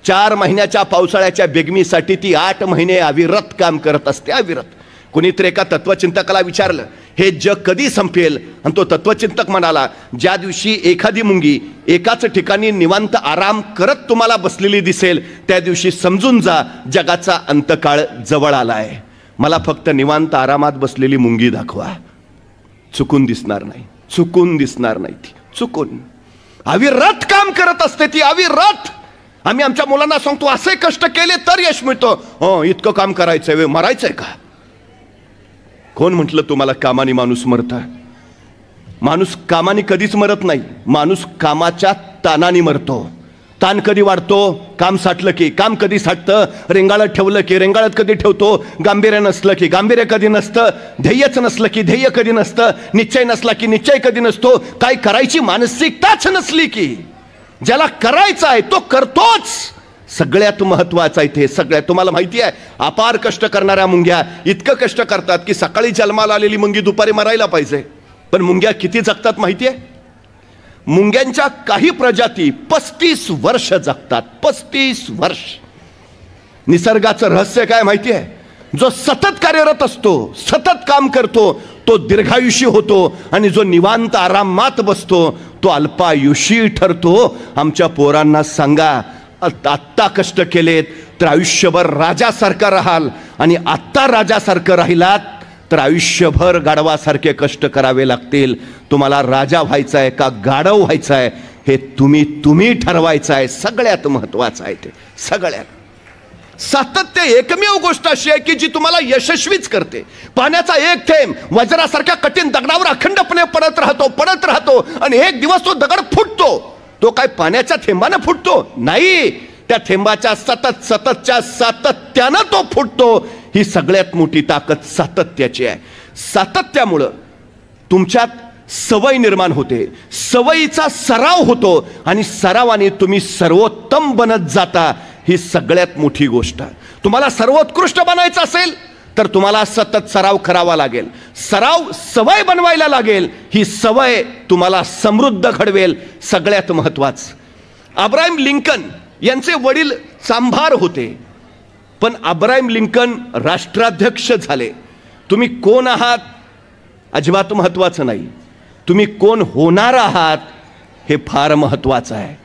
4 महिन्याच्या पावसाळ्याच्या बेगमीसाठी ती 8 महिने अविरत काम करत असते, अविरत. कुणीतरी एका तत्वचिंतकाला विचारलं, हे जग कधी संपेल? आणि तो तत्वचिंतक म्हणाला, ज्या दिवशी एखादी मुंगी एकाच ठिकाणी निवांत आराम करत तुम्हाला बसलेली दिसेल, त्या दिवशी समजून जा जगाचा अंतकाळ जवळ आलाय. मला फक्त निवांत आरामात बसलेली मुंगी दाखवा. चुकून दिसणार नाही, चुकून दिसणार नाही, ती चुकून अविरत काम करत असते, ती अविरत. आम्ही आमच्या मुलांना सांगतो, असे कष्ट केले तर यश मिळतो. हो, इतकं काम करायचंय, मरायचंय का? कोण म्हटलं तुम्हाला कामाने माणूस मरता? माणूस कामाने कधीच मरत नाही, माणूस कामाच्या ताणाने मरतो. ताण कधी वाढतो? काम साठलं की. काम कधी साठतं? रेंगाळत ठेवलं की. रेंगाळत कधी ठेवतो? गांभीर्य नसलं की. गांभीर्य कधी नसतं? ध्येयच नसलं की. ध्येय कधी नसतं? निश्चय नसला की निश्चय कधी नसतो? काय करायची मानसिकताच नसली की. ज्याला करायचं आहे तो करतोच. सगळ्यात महत्वाचं आहे ते. सगळ्यात तुम्हाला माहिती आहे, अपार कष्ट करणाऱ्या मुंग्या इतकं कष्ट करतात की सकाळी जन्माला आलेली मुंगी दुपारी मरायला पाहिजे, पण मुंग्या किती जगतात माहिती आहे? मुंग्यांच्या काही प्रजाती 35 वर्ष जगतात. 35 वर्ष. निसर्गाचं रहस्य काय माहिती आहे? जो सतत कार्यरत असतो, सतत काम करतो, तो दीर्घायुषी होतो, आणि जो निवांत आरामात बसतो तो अल्पायुषी ठरतो. आमच्या पोरांना सांगा, आत्ता कष्ट केलेत तर आयुष्यभर राजासारखा राहाल, आणि आत्ता राजासारखं राहिलात तर आयुष्यभर गाढवासारखे कष्ट करावे लागतील. तुम्हाला राजा व्हायचा आहे का गाढव व्हायचा आहे, हे तुम्ही ठरवायचं आहे. सगळ्यात महत्वाचं आहे ते. सगळ्यात सातत्य एकमेव गोष्ट अशी आहे की जी तुम्हाला यशस्वीच करते. पाण्याचा एक थेंब वज्रासारख्या कठीण दगडावर अखंडपणे पडत राहतो, आणि एक दिवस तो दगड फुटतो. तो काय पाण्याच्या थेंबाने फुटतो? नाही, त्या थेंबाच्या सततच्या सातत्यानं तो फुटतो. ही सगळ्यात मोठी ताकद सातत्याची आहे. सातत्यामुळं तुमच्यात सवय निर्माण होते, सवयीचा सराव होतो, आणि सरावाने तुम्ही सर्वोत्तम बनत जाता. ही सगळ्यात मोठी गोष्ट आहे. तुम्हाला सर्वोत्कृष्ट बनायचं असेल तर तुम्हाला सतत सराव करावा लागेल. सराव सवय बनवायला लागेल. ही सवय तुम्हाला समृद्ध घडवेल. सगळ्यात महत्वाचं, अब्राहम लिंकन यांचे वडील चांभार होते, पण अब्राहम लिंकन राष्ट्राध्यक्ष झाले. तुम्ही कोण आहात अजिबात महत्वाचं नाही, तुम्ही कोण होणार आहात हे फार महत्वाचं आहे.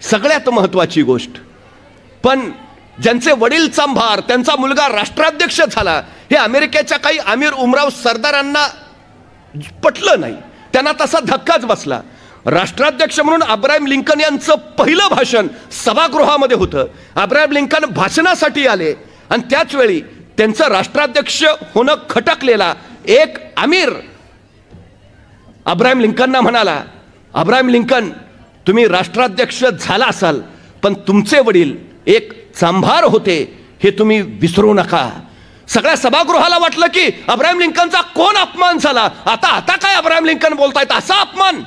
सगळ्यात महत्वाची गोष्ट. पण ज्यांचे वडील चांभार, त्यांचा मुलगा राष्ट्राध्यक्ष झाला, हे अमेरिकेच्या काही आमिर उमराव सरदारांना पटलं नाही. त्यांना तसा धक्काच बसला. राष्ट्राध्यक्ष म्हणून अब्राहम लिंकन यांचं पहिलं भाषण सभागृहामध्ये होतं. अब्राहम लिंकन भाषणासाठी आले, आणि त्याच वेळी त्यांचं राष्ट्राध्यक्ष होणं खटकलेला एक आमिर अब्राहम लिंकनना म्हणाला, अब्राहम लिंकन, तुम्ही राष्ट्राध्यक्ष झाला असाल, पण तुमचे वडील एक चांभार होते, हे तुम्ही विसरू नका. सगळ्या सभागृहाला वाटलं की अब्राहम लिंकनचा कोण अपमान झाला, आता काय अब्राहम लिंकन बोलतायत असा अपमान.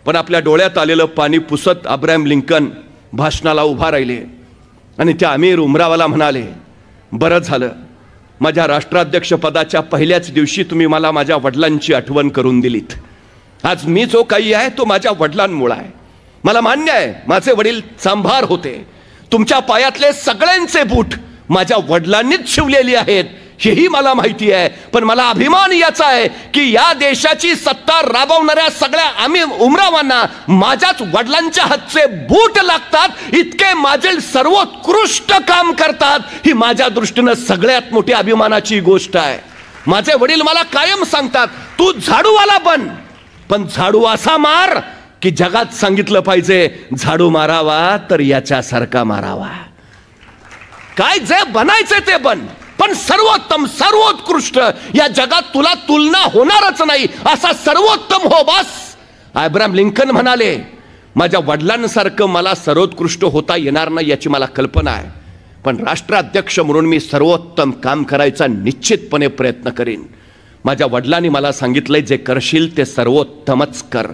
पण आपल्या डोळ्यात आलेलं पाणी पुसत अब्राहम लिंकन भाषणाला उभा राहिले आणि त्या अमीर उमरावाला म्हणाले, बरं झालं माझ्या राष्ट्राध्यक्ष पदाच्या पहिल्याच दिवशी तुम्ही मला माझ्या वडिलांची आठवण करून दिलीत. आज मी जो काही आहे तो माझ्या वडिलांमुळे आहे. मला मान्य आहे माझे वडील चांभार होते, तुमच्या पायातले सगळ्यांचे बूट माझ्या वडिलांनीच शिवलेली आहेत हेही मला माहिती आहे. पण मला अभिमान याचा आहे की या देशाची सत्ता राबवणाऱ्या सगळ्या आम्ही उमरावांना माझ्याच वडिलांच्या हातचे बूट लागतात, इतके माझे सर्वोत्कृष्ट काम करतात. ही माझ्या दृष्टीनं सगळ्यात मोठी अभिमानाची गोष्ट आहे. माझे वडील मला कायम सांगतात तू झाडूवाला बन, पण झाडू असा मार की जगात सांगितलं पाहिजे झाडू मारावा तर याच्यासारखा मारावा. काय जे बनायचे ते बन, पण सर्वोत्तम सर्वोत्कृष्ट, या जगात तुला तुलना होणारच नाही असा सर्वोत्तम हो बस. अब्राहम लिंकन म्हणाले माझ्या वडिलांसारखं मला सर्वोत्कृष्ट होता येणार नाही याची मला कल्पना आहे, पण राष्ट्राध्यक्ष म्हणून मी सर्वोत्तम काम करायचा निश्चितपणे प्रयत्न करीन. माझ्या वडिलांनी मला सांगितलंय जे करशील ते सर्वोत्तमच कर.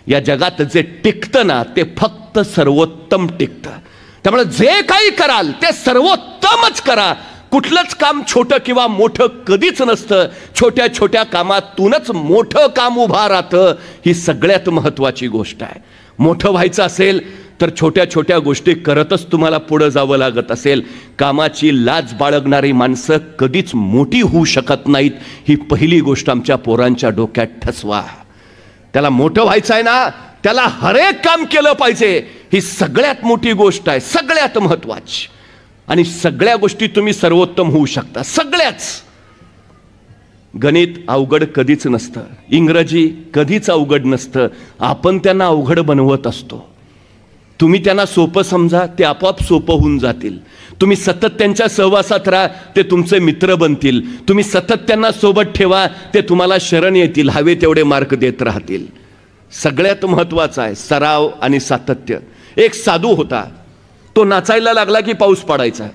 या जगात जे टिकतं ना ते फक्त सर्वोत्तम टिकतं. त्यामुळे जे काही कराल ते सर्वोत्तमच करा. कुठलंच काम छोटं किंवा मोठं कधीच नसतं. छोट्या छोट्या कामातूनच मोठं काम उभा राहतं. ही सगळ्यात महत्वाची गोष्ट आहे. मोठं व्हायचं असेल तर छोट्या छोट्या गोष्टी करतच तुम्हाला पुढे जावं लागत असेल. कामाची लाज बाळगणारी माणसं कधीच मोठी होऊ शकत नाहीत. ही पहिली गोष्ट आमच्या पोरांच्या डोक्यात ठसवा. त्याला मोठं व्हायचं आहे ना, त्याला हरेक काम केलं पाहिजे. ही सगळ्यात मोठी गोष्ट आहे, सगळ्यात महत्वाची. आणि सगळ्या गोष्टी तुम्ही सर्वोत्तम होऊ शकता, सगळ्याच. गणित अवघड कधीच नसतं, इंग्रजी कधीच अवघड नसतं, आपण त्यांना अवघड बनवत असतो. तुम्ही त्यांना सोपं समजा, ते आपोआप सोपं होऊन जातील. तुम्ही सतत त्यांच्या सहवासात राहा, ते तुमचे मित्र बनतील. तुम्ही सतत त्यांना सोबत ठेवा, ते तुम्हाला शरण येतील, हवे तेवढे मार्क देत राहतील. सगळ्यात महत्वाचं आहे सराव आणि सातत्य. एक साधू होता, तो नाचायला लागला की पाऊस पडायचा.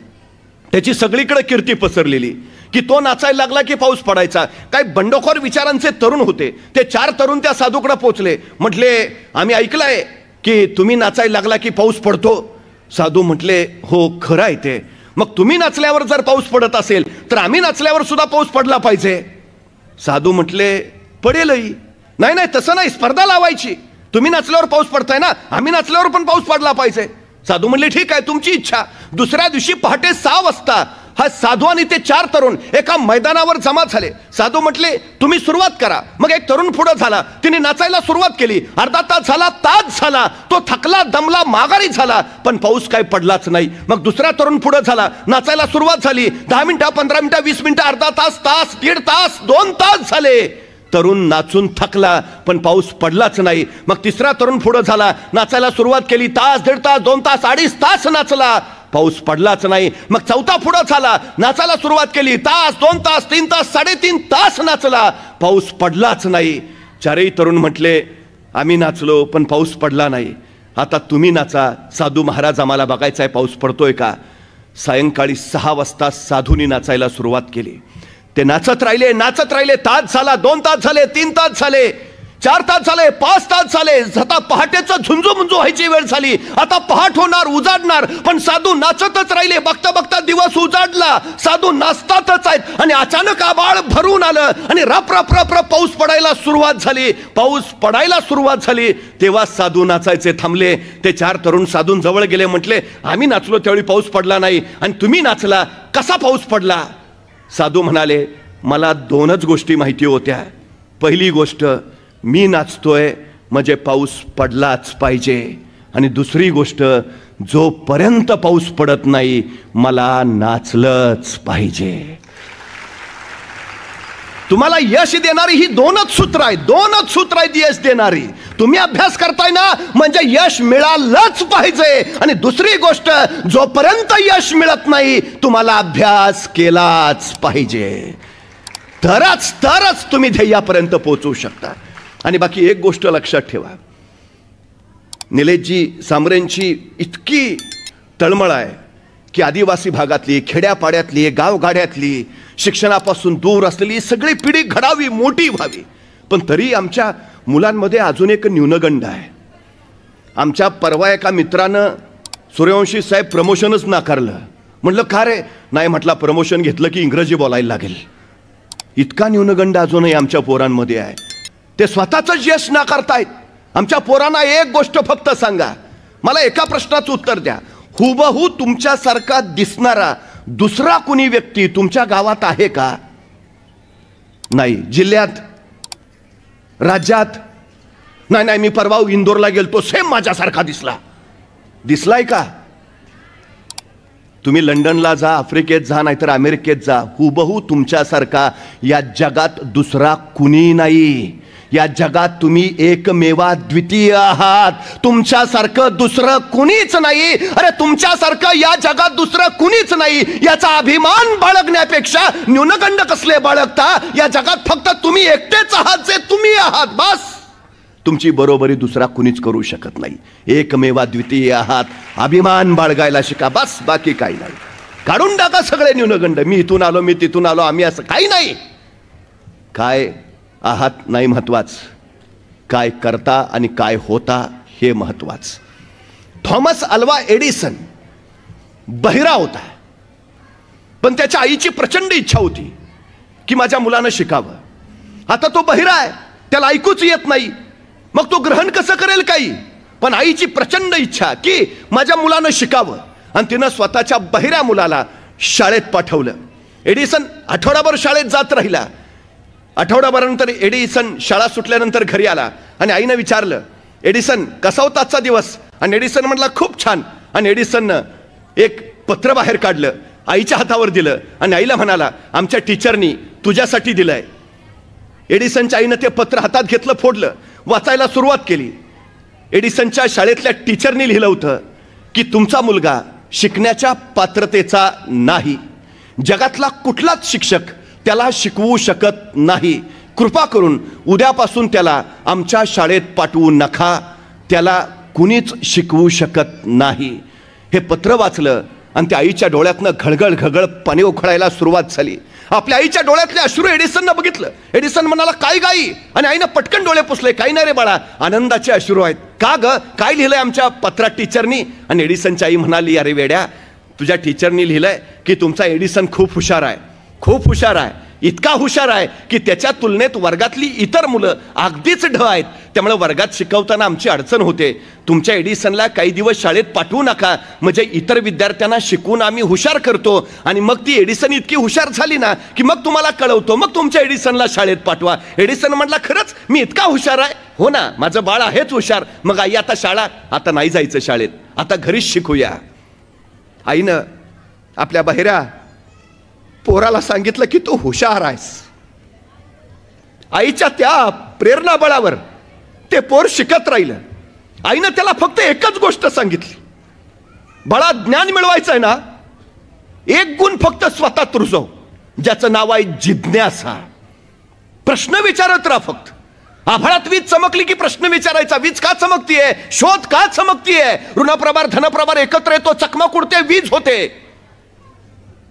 त्याची सगळीकडे कीर्ती पसरलेली की तो नाचायला लागला की पाऊस पडायचा. काही बंडखोर विचारांचे तरुण होते, ते 4 तरुण त्या साधूकडे पोहोचले. म्हटले आम्ही ऐकलंय की तुम्ही नाचायला लागला की पाऊस पडतो. साधू म्हटले हो खरं आहे ते. मग तुम्ही नाचल्यावर जर पाऊस पडत असेल तर आम्ही नाचल्यावर सुद्धा पाऊस पडला पाहिजे. साधू म्हटले पडेलही. नाही नाही तसं नाही, स्पर्धा लावायची. तुम्ही नाचल्यावर पाऊस पडताय ना, आम्ही नाचल्यावर पण पाऊस पडला पाहिजे. साधू म्हणले ठीक आहे तुमची इच्छा. दुसऱ्या दिवशी पहाटे 6 वाजता हा साधू आणि ते 4 तरुण एका मैदानावर जमा झाले. साधू म्हटले तुम्ही सुरुवात करा. मग एक तरुण पुढे झाला, तिने नाचायला सुरुवात केली. अर्धा तास झाला, तास झाला, तो थकला दमला माघारी झाला, पण पाऊस काय पडलाच नाही. मग दुसरा तरुण पुढे झाला, नाचायला सुरुवात झाली. 10 मिनिटं 15 मिनिटं 20 मिनिटं अर्धा तास, तास, 1.5 तास, 2 तास झाले. तरुण नाचून थकला पण पाऊस पडलाच नाही. मग तिसरा तरुण पुढे झाला, नाचायला सुरुवात केली. तास, 1.5 तास, 2 तास, 2.5 तास नाचला, पाऊस पडलाच नाही. मग चौथा पुढे झाला, नाचायला सुरुवात केली. तास, 2 तास, 3 तास, 3.5 तास नाचला, पाऊस पडलाच नाही. 4ही तरुण म्हटले आम्ही नाचलो पण पाऊस पडला नाही, आता तुम्ही नाचा. साधू महाराज आम्हाला बघायचा आहे पाऊस पडतोय का. सायंकाळी 6 वाजता साधूनी नाचायला सुरुवात केली. ते नाचत राहिले, नाचत राहिले. तास झाला, 2 तास झाले, 3 तास झाले, 4 तास झाले, 5 तास झाले. आता पहाटेचं झुंजू मुंजू व्हायची वेळ झाली. आता पहाट होणार, उजाडणार, पण साधू नाचतच राहिले. बघता बघता दिवस उजाडला, साधू नाचतातच आहेत. आणि अचानक आभाळ भरून आलं आणि रप रप रप रप पाऊस पडायला सुरुवात झाली. पाऊस पडायला सुरुवात झाली तेव्हा साधू नाचायचे थांबले. ते 4 तरुण साधून जवळ गेले. म्हटले आम्ही नाचलो त्यावेळी पाऊस पडला नाही आणि तुम्ही नाचला, कसा पाऊस पडला. साधू म्हणाले मला 2च गोष्टी माहिती होत्या. पहिली गोष्ट मी नाचतोय म्हणजे पाऊस पडलाच पाहिजे, आणि दुसरी गोष्ट जोपर्यंत पाऊस पडत नाही मला नाचलंच पाहिजे. तुम्हाला यश देणारी ही 2च सूत्र आहेत, 2च सूत्र आहेत यश देणारी. तुम्ही अभ्यास करताय ना म्हणजे यश मिळालंच पाहिजे. आणि दुसरी गोष्ट जोपर्यंत यश मिळत नाही तुम्हाला अभ्यास केलाच पाहिजे, तरच तुम्ही ध्येयापर्यंत पोहोचू शकता. आणि बाकी एक गोष्ट लक्षात ठेवा, निलेशजी सांबरेंची इतकी तळमळ आहे की आदिवासी भागातली, खेड्यापाड्यातली, गावगाड्यातली शिक्षणापासून दूर असलेली सगळी पिढी घडावी, मोठी व्हावी. पण तरी आमच्या मुलांमध्ये अजून एक न्यूनगंड आहे. आमच्या परवा एका मित्रानं सूर्यवंशी साहेब प्रमोशनच नाकारलं. म्हटलं का रे? नाही म्हटलं प्रमोशन घेतलं की इंग्रजी बोलायला लागेल. इतका न्यूनगंड अजूनही आमच्या पोरांमध्ये आहे. ते स्वतःच यश नाकारतायत. आमच्या पोरांना एक गोष्ट फक्त सांगा, मला एका प्रश्नाचं उत्तर द्या. हुबहू तुमच्यासारखा दिसणारा दुसरा कुणी व्यक्ती तुमच्या गावात आहे का? नाही. जिल्ह्यात, राज्यात? नाही. मी परवा इंदोरला गेलतो, सेम माझ्यासारखा दिसलाय का? तुम्ही लंडनला जा, आफ्रिकेत जा, नाहीतर अमेरिकेत जा, हुबहू तुमच्यासारखा या जगात दुसरा कुणी नाही. या जगात तुम्ही एकमेवा द्वितीय आहात. तुमच्यासारखं दुसरं कुणीच नाही. अरे तुमच्यासारखं या जगात दुसरं कुणीच नाही. याचा अभिमान बाळगण्यापेक्षा न्यूनगंड कसले बाळगता? या जगात फक्त तुम्ही एकटेच आहात जे तुम्ही आहात, बस. तुमची बरोबरी दुसरा कुणीच करू शकत नाही. एकमेवा द्वितीय आहात. अभिमान बाळगायला शिका, बस. बाकी काही नाही. काढून टाका सगळे न्यूनगंड. मी इथून आलो, मी तिथून आलो, आम्ही असं काही नाही. काय आहात नाही महत्वाचं, काय करता आणि काय होता हे महत्वाचं. थॉमस अल्वा एडिसन बहिरा होता, पण त्याच्या आईची प्रचंड इच्छा होती की माझ्या मुलानं शिकावं. आता तो बहिरा आहे, त्याला ऐकूच येत नाही. मग तो ग्रहण कसं करेल काही? पण आईची प्रचंड इच्छा की माझ्या मुलानं शिकावं, आणि तिनं स्वतःच्या बहिऱ्या मुलाला शाळेत पाठवलं. एडिसन आठवडाभर शाळेत जात राहिला. आठवडाभरानंतर एडिसन शाळा सुटल्यानंतर घरी आला आणि आईनं विचारलं, एडिसन कसा होता आजचा दिवस? आणि एडिसन म्हटला खूप छान. आणि एडिसननं एक पत्र बाहेर काढलं, आईच्या हातावर दिलं आणि आईला म्हणाला, आमच्या टीचरनी तुझ्यासाठी दिलंय. एडिसनच्या आईनं ते पत्र हातात घेतलं, फोडलं, वाचायला सुरुवात केली. एडिसनच्या शाळेतल्या टीचरनी लिहिलं होतं की तुमचा मुलगा शिकण्याच्या पात्रतेचा नाही. जगातला कुठलाच शिक्षक त्याला शिकवू शकत नाही. कृपा करून उद्यापासून त्याला आमच्या शाळेत पाठवू नका. त्याला कुणीच शिकवू शकत नाही. हे पत्र वाचलं आणि त्या आईच्या डोळ्यातनं घळघळ घळघळ पाणी उखळायला सुरुवात झाली. आपल्या आईच्या डोळ्यातले अश्रू एडिसननं बघितलं. एडिसन म्हणाला, काय गाई? आणि आईनं पटकन डोळे पुसले. काही नाही रे बाळा, आनंदाचे अश्रू आहेत. का ग? काय लिहिलंय आमच्या पत्रात टीचरनी? आणि एडिसनची आई म्हणाली, अरे वेड्या, तुझ्या टीचरनी लिहिलंय की तुमचा एडिसन खूप हुशार आहे. खूप हुशार आहे. इतका हुशार आहे की त्याच्या तुलनेत वर्गातली इतर मुलं अगदीच ढ आहेत. त्यामुळे वर्गात शिकवताना आमची अडचण होते. तुमच्या एडिसनला काही दिवस शाळेत पाठवू नका, म्हणजे इतर विद्यार्थ्यांना शिकवून आम्ही हुशार करतो. आणि मग ती एडिसन इतकी हुशार झाली ना की मग तुम्हाला कळवतो, मग तुमच्या एडिसनला शाळेत पाठवा. एडिसन म्हटला, खरंच मी इतका हुशार आहे? हो ना, माझं बाळ आहेच हुशार. मग आई आता शाळा? आता नाही जायचं शाळेत, आता घरीच शिकूया. आईनं आपल्या बहिऱ्या पोराला सांगितलं की तू हुशार आहेस. आईच्या त्या प्रेरणा बळावर ते पोर शिकत राहिलं. आईनं त्याला फक्त एकच गोष्ट सांगितली, बाळा ज्ञान मिळवायचं आहे ना, एक गुण फक्त स्वतःत रुजव, ज्याचं नाव आहे जिज्ञासा. प्रश्न विचारत राहा फक्त. आभाळात वीज चमकली की प्रश्न विचारायचा, वीज का चमकतीये? शोध का चमकतीये? ऋणप्रभार धनप्रभार एकत्र येतो, चकमक उडते, वीज होते.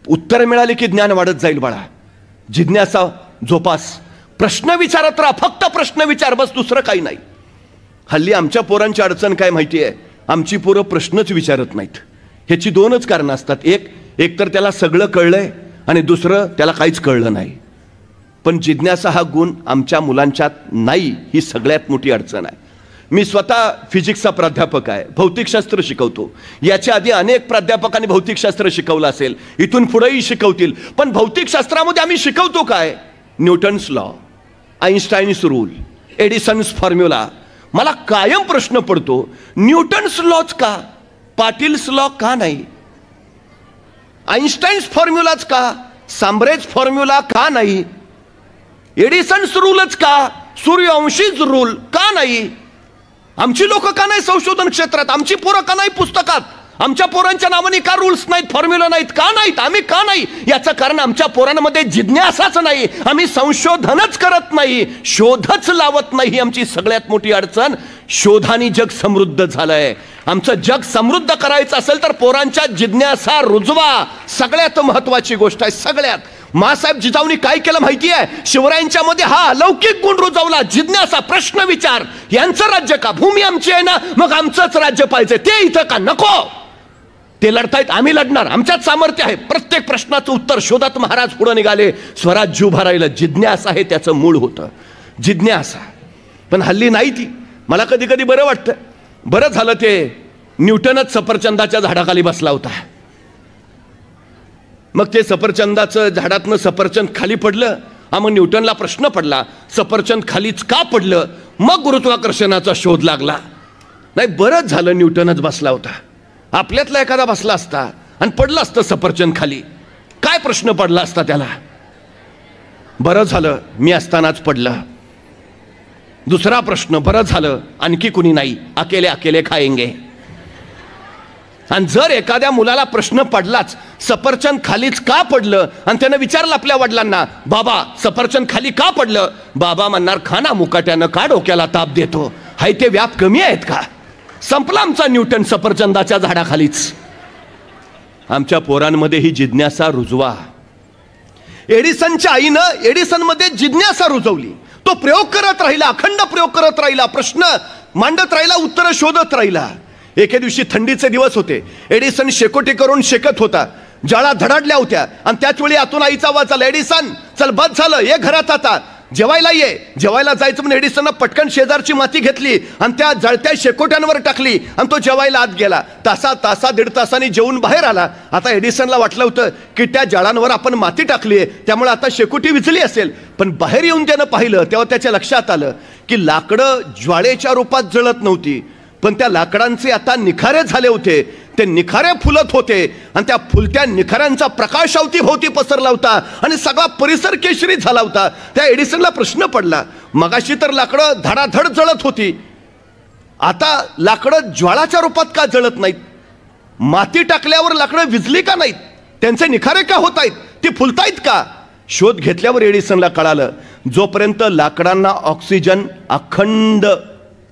उत्तर मिळाले की ज्ञान वाढत जाईल बाळा. जिज्ञासा जोपास. प्रश्न विचारत राहा, फक्त प्रश्न विचार, बस, दुसरं काही नाही. हल्ली आमच्या पोरांची अडचण काय माहिती आहे? आमची पोरं प्रश्नच विचारत नाहीत. ह्याची दोनच कारणं असतात. एक तर त्याला सगळं कळलंय आणि दुसरं त्याला काहीच कळलं नाही. पण जिज्ञासा हा गुण आमच्या मुलांच्यात नाही, ही सगळ्यात मोठी अडचण आहे. मी स्वतः फिजिक्सचा प्राध्यापक आहे, भौतिकशास्त्र शिकवतो. याच्या आधी अनेक प्राध्यापकांनी भौतिकशास्त्र शिकवलं असेल, इथून पुढेही शिकवतील. पण भौतिकशास्त्रामध्ये आम्ही शिकवतो काय? Newton's law, Einstein's rule, Edison's formula. मला कायम प्रश्न पडतो, न्यूटन्स लॉच का? पाटील्स लॉ का नाही? आईन्स्टाईन्स फॉर्म्युलाच का? सांब्रेज फॉर्म्युला का नाही? एडिसन्स रूलच का? सूर्यवंशीच रूल का नाही? आमची लोक का नाही संशोधन क्षेत्रात? आमची पोरं का नाही पुस्तकात? आमच्या पोरांच्या नावाने का रूल्स नाहीत, फॉर्म्युला नाहीत? का नाहीत? आम्ही का नाही? याचं कारण आमच्या पोरांमध्ये जिज्ञासाच नाही. आम्ही संशोधनच करत नाही, शोधच लावत नाही. आमची सगळ्यात मोठी अडचण, शोधानी जग समृद्ध झालंय. आमचं जग समृद्ध करायचं असेल तर पोरांच्या जिज्ञासा रुजवा. सगळ्यात महत्वाची गोष्ट आहे. सगळ्यात मासाहेब जिजाऊनी काय केलं माहिती आहे? शिवरायांच्या मध्ये हा अलौकिक गुण रुजवला, जिज्ञासा, प्रश्न विचार. यांचं राज्य का? भूमी आमची आहे ना, मग आमचंच राज्य पाहिजे, ते इथं का नको? ते लढतायत, आम्ही लढणार, आमच्यात सामर्थ्य आहे. प्रत्येक प्रश्नाचं उत्तर शोधत महाराज पुढे निघाले, स्वराज्य उभा राहिलं. जिज्ञासा आहे त्याचं मूळ होतं, जिज्ञासा. पण हल्ली नाही ती. मला कधी कधी बरं वाटतं, बरं झालं ते न्यूटनच सफरचंदाच्या झाडाखाली बसला होता. मग ते सफरचंदाचं झाडातनं सफरचंद खाली पडलं. मग न्यूटनला प्रश्न पडला, सफरचंद खालीच का पडलं? मग गुरुत्वाकर्षणाचा शोध लागला. नाही, बरंच झालं न्यूटनच बसला होता. आपल्यातला एखादा बसला असता आणि पडलं असतं सफरचंद खाली, काय प्रश्न पडला असता त्याला? बरं झालं मी असतानाच पडलं. दुसरा प्रश्न, बरं झालं आणखी कुणी नाही, अकेले अकेले खाएंगे. आणि जर एखाद्या मुलाला प्रश्न पडलाच, सफरचंद खालीच का पडलं, आणि त्यानं विचारलं आपल्या वडिलांना, बाबा सफरचंद खाली का पडलं? बाबा म्हणणार, खाना मुकाट्यानं का डोक्याला ताप देतो, हाय ते व्याप कमी आहेत का? संपला आमचा न्यूटन सफरचंदाच्या झाडाखालीच. आमच्या पोरांमध्ये ही जिज्ञासा रुजवा. एडिसनच्या आईनं एडिसन मध्ये जिज्ञासा रुजवली. तो प्रयोग करत राहिला, अखंड प्रयोग करत राहिला, प्रश्न मांडत राहिला, उत्तर शोधत राहिला. एके दिवशी थंडीचे दिवस होते. एडिसन शेकोटी करून शेकत होता. ज्वाळा धडाडल्या होत्या आणि त्याच वेळी आतून आईचा आवाज आला, एडिसन चल बस झालं, ये घरात आता जेवायला ये. जेवायला जायचं म्हणून एडिसननं पटकन शेजारची माती घेतली आणि त्या जळत्या शेकोट्यांवर टाकली आणि तो जेवायला आत गेला. दीड तासांनी जेवून बाहेर आला. आता एडिसनला वाटलं होतं की त्या जाळांवर आपण माती टाकली आहे, त्यामुळे आता शेकोटी विझली असेल. पण बाहेर येऊन त्यानं पाहिलं तेव्हा त्याच्या लक्षात आलं की लाकडं ज्वाळेच्या रूपात जळत नव्हती, पण त्या लाकडांचे आता निखारे झाले होते. ते निखारे फुलत होते आणि त्या फुलत्या निखाऱ्यांचा प्रकाश अवतीभोवती पसरला होता आणि सगळा परिसर केशरी झाला होता. त्या एडिसनला प्रश्न पडला, मगाशी तर लाकडं धडाधड जळत होती, आता लाकडं ज्वाळाच्या रूपात का जळत नाहीत? माती टाकल्यावर लाकडं विझली का नाहीत? त्यांचे निखारे का होत आहेत? ती फुलतायत का? शोध घेतल्यावर एडिसनला कळालं, जोपर्यंत लाकडांना ऑक्सिजन अखंड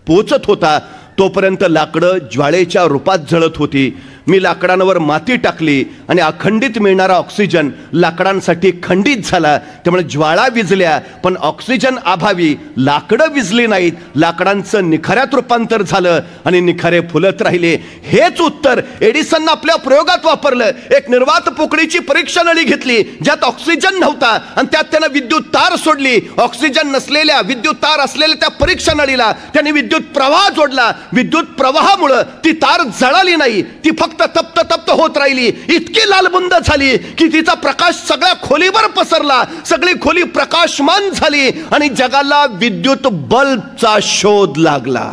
पोचत होता तोपर्यंत लाकडं ज्वाळेच्या रूपात जळत होती. मी लाकडांवर माती टाकली आणि अखंडित मिळणारा ऑक्सिजन लाकडांसाठी खंडित झाला, त्यामुळे ज्वाळा विझल्या, पण ऑक्सिजन अभावी लाकडं विझली नाहीत. लाकडांचं निखाऱ्यात रूपांतर झालं आणि निखारे फुलत राहिले. हेच उत्तर एडिसननं आपल्या प्रयोगात वापरलं. एक निर्वात पोकळीची परीक्षा नळी घेतली ज्यात ऑक्सिजन नव्हता आणि त्यात त्यानं विद्युत तार सोडली. ऑक्सिजन नसलेल्या विद्युत तार असलेल्या त्या परीक्षा नळीला त्याने विद्युत प्रवाह जोडला. विद्युत प्रवाहामुळे ती तार जळाली नाही, ती फक्त तप्त तप्त होत राहिली. इतकी लालबुंद झाली की तिचा प्रकाश सगळ्या खोलीवर पसरला. सगळी खोली प्रकाशमान झाली आणि जगाला विद्युत बल्बचा शोध लागला.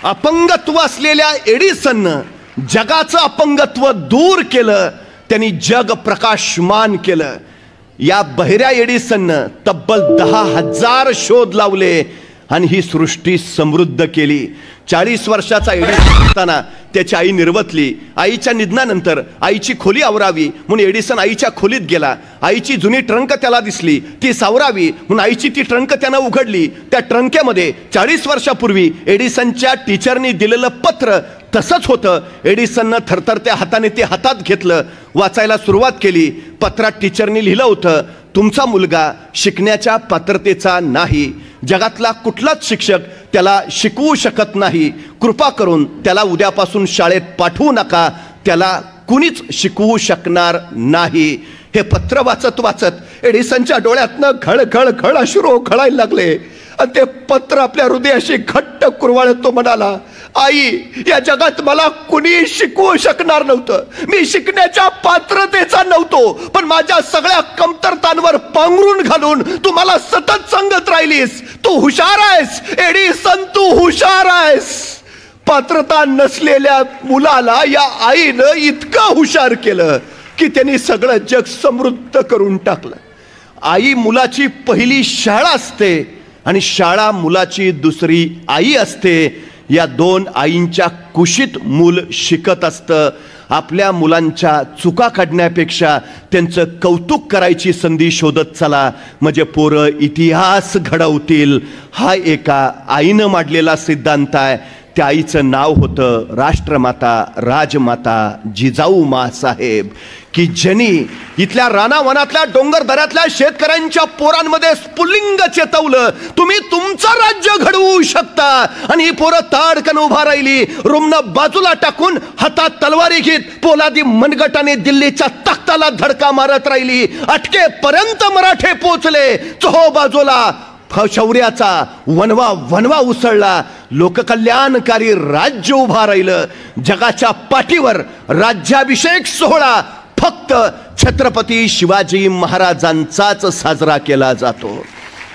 अपंगत्व असलेल्या एडिसननं जगाचं अपंगत्व दूर केलं, त्यांनी जग प्रकाशमान केलं. या बहिऱ्या एडिसननं तब्बल 10,000 शोध लावले आणि ही सृष्टी समृद्ध केली. 40 वर्षाचा एडिसन असताना त्याची आई निर्वतली. आईच्या निधनानंतर आईची खोली आवरावी म्हणून एडिसन आईच्या खोलीत गेला. आईची जुनी ट्रंक त्याला दिसली, ती सावरावी म्हणून आईची ती ट्रंक त्यानं उघडली. त्या ट्रंकेमध्ये 40 वर्षापूर्वी एडिसनच्या टीचरनी दिलेलं पत्र तसंच होतं. एडिसननं थरथरत्या हाताने ते हातात घेतलं, वाचायला सुरुवात केली. पत्रात टीचरनी लिहिलं होतं, तुमचा मुलगा शिकण्याच्या पात्रतेचा नाही, जगातला कुठलाच शिक्षक त्याला शिकवू शकत नाही, कृपा करून त्याला उद्यापासून शाळेत पाठवू नका, त्याला कुणीच शिकवू शकणार नाही. हे पत्र वाचत वाचत एडिसनच्या डोळ्यातनं खळखळ खळ अश्रू खळायला लागले आणि ते पत्र आपल्या हृदयाशी घट्ट कुरवाळत तो म्हणाला, आई, या जगात मला कुणी शिकवू शकणार नव्हतं, मी शिकण्याच्या पात्रतेचा नव्हतो, पण माझ्या सगळ्या कमतरतांवर पांघरून घालून तू मला सतत सांगत राहिलीस, तू हुशार आहेस एडिसन, तू हुशार आहेस. पात्रता नसलेल्या मुलाला या आईनं इतकं हुशार केलं की त्यांनी सगळं जग समृद्ध करून टाकलं. आई मुलाची पहिली शाळा असते आणि शाळा मुलाची दुसरी आई असते. या दोन आईंच्या कुशीत मूल शिकत असतं. आपल्या मुलांच्या चुका काढण्यापेक्षा त्यांचं कौतुक करायची संधी शोधत चला, म्हणजे पोरं इतिहास घडवतील. हा एका आईनं मांडलेला सिद्धांत आहे. त्या आईचं नाव होतं राष्ट्रमाता राजमाता जिजाऊ मासाहेब. की ज्यांनी इथल्या रानावनातल्या डोंगर दऱ्यातल्या शेतकऱ्यांच्या पोरांमध्ये स्फुल्लिंग चेतवलं, तुम्ही तुमचं राज्य घडवू शकता. आणि ही पोरं ताडकन उभा राहिली, रुमणं बाजूला टाकून हातात तलवारी घेत पोलादी मनगटाने दिल्लीच्या तख्ताला धडका मारत राहिली. अटकेपर्यंत मराठे पोचले. चहो बाजूला शौर्याचा वनवा वनवा उसळला. लोककल्याणकारी राज्य उभा राहिलं. जगाच्या पाठीवर राज्याभिषेक सोहळा फक्त छत्रपती शिवाजी महाराजांचाच साजरा केला जातो.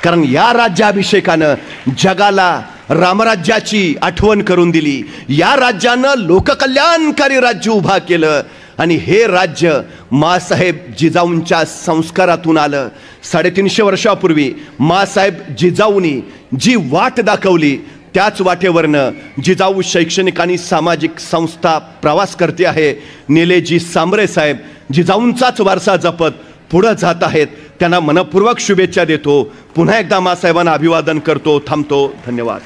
कारण या राज्याभिषेकानं जगाला रामराज्याची आठवण करून दिली. या राज्यानं लोककल्याणकारी राज्य उभा केलं. आणि हे राज्य माँसाहेब जिजाऊंच्या संस्कारातून आलं. 350 वर्षापूर्वी माँसाहेब जिजाऊंनी जी वाट दाखवली त्याच वाटेवरनं जिजाऊ शैक्षणिक आणि सामाजिक संस्था प्रवास करते आहे. निलेजी सांबरे साहेब जिजाऊंचाच वारसा जपत पुढे जात आहेत. त्यांना मनपूर्वक शुभेच्छा देतो. पुन्हा एकदा माँसाहेबांना अभिवादन करतो. थांबतो. धन्यवाद.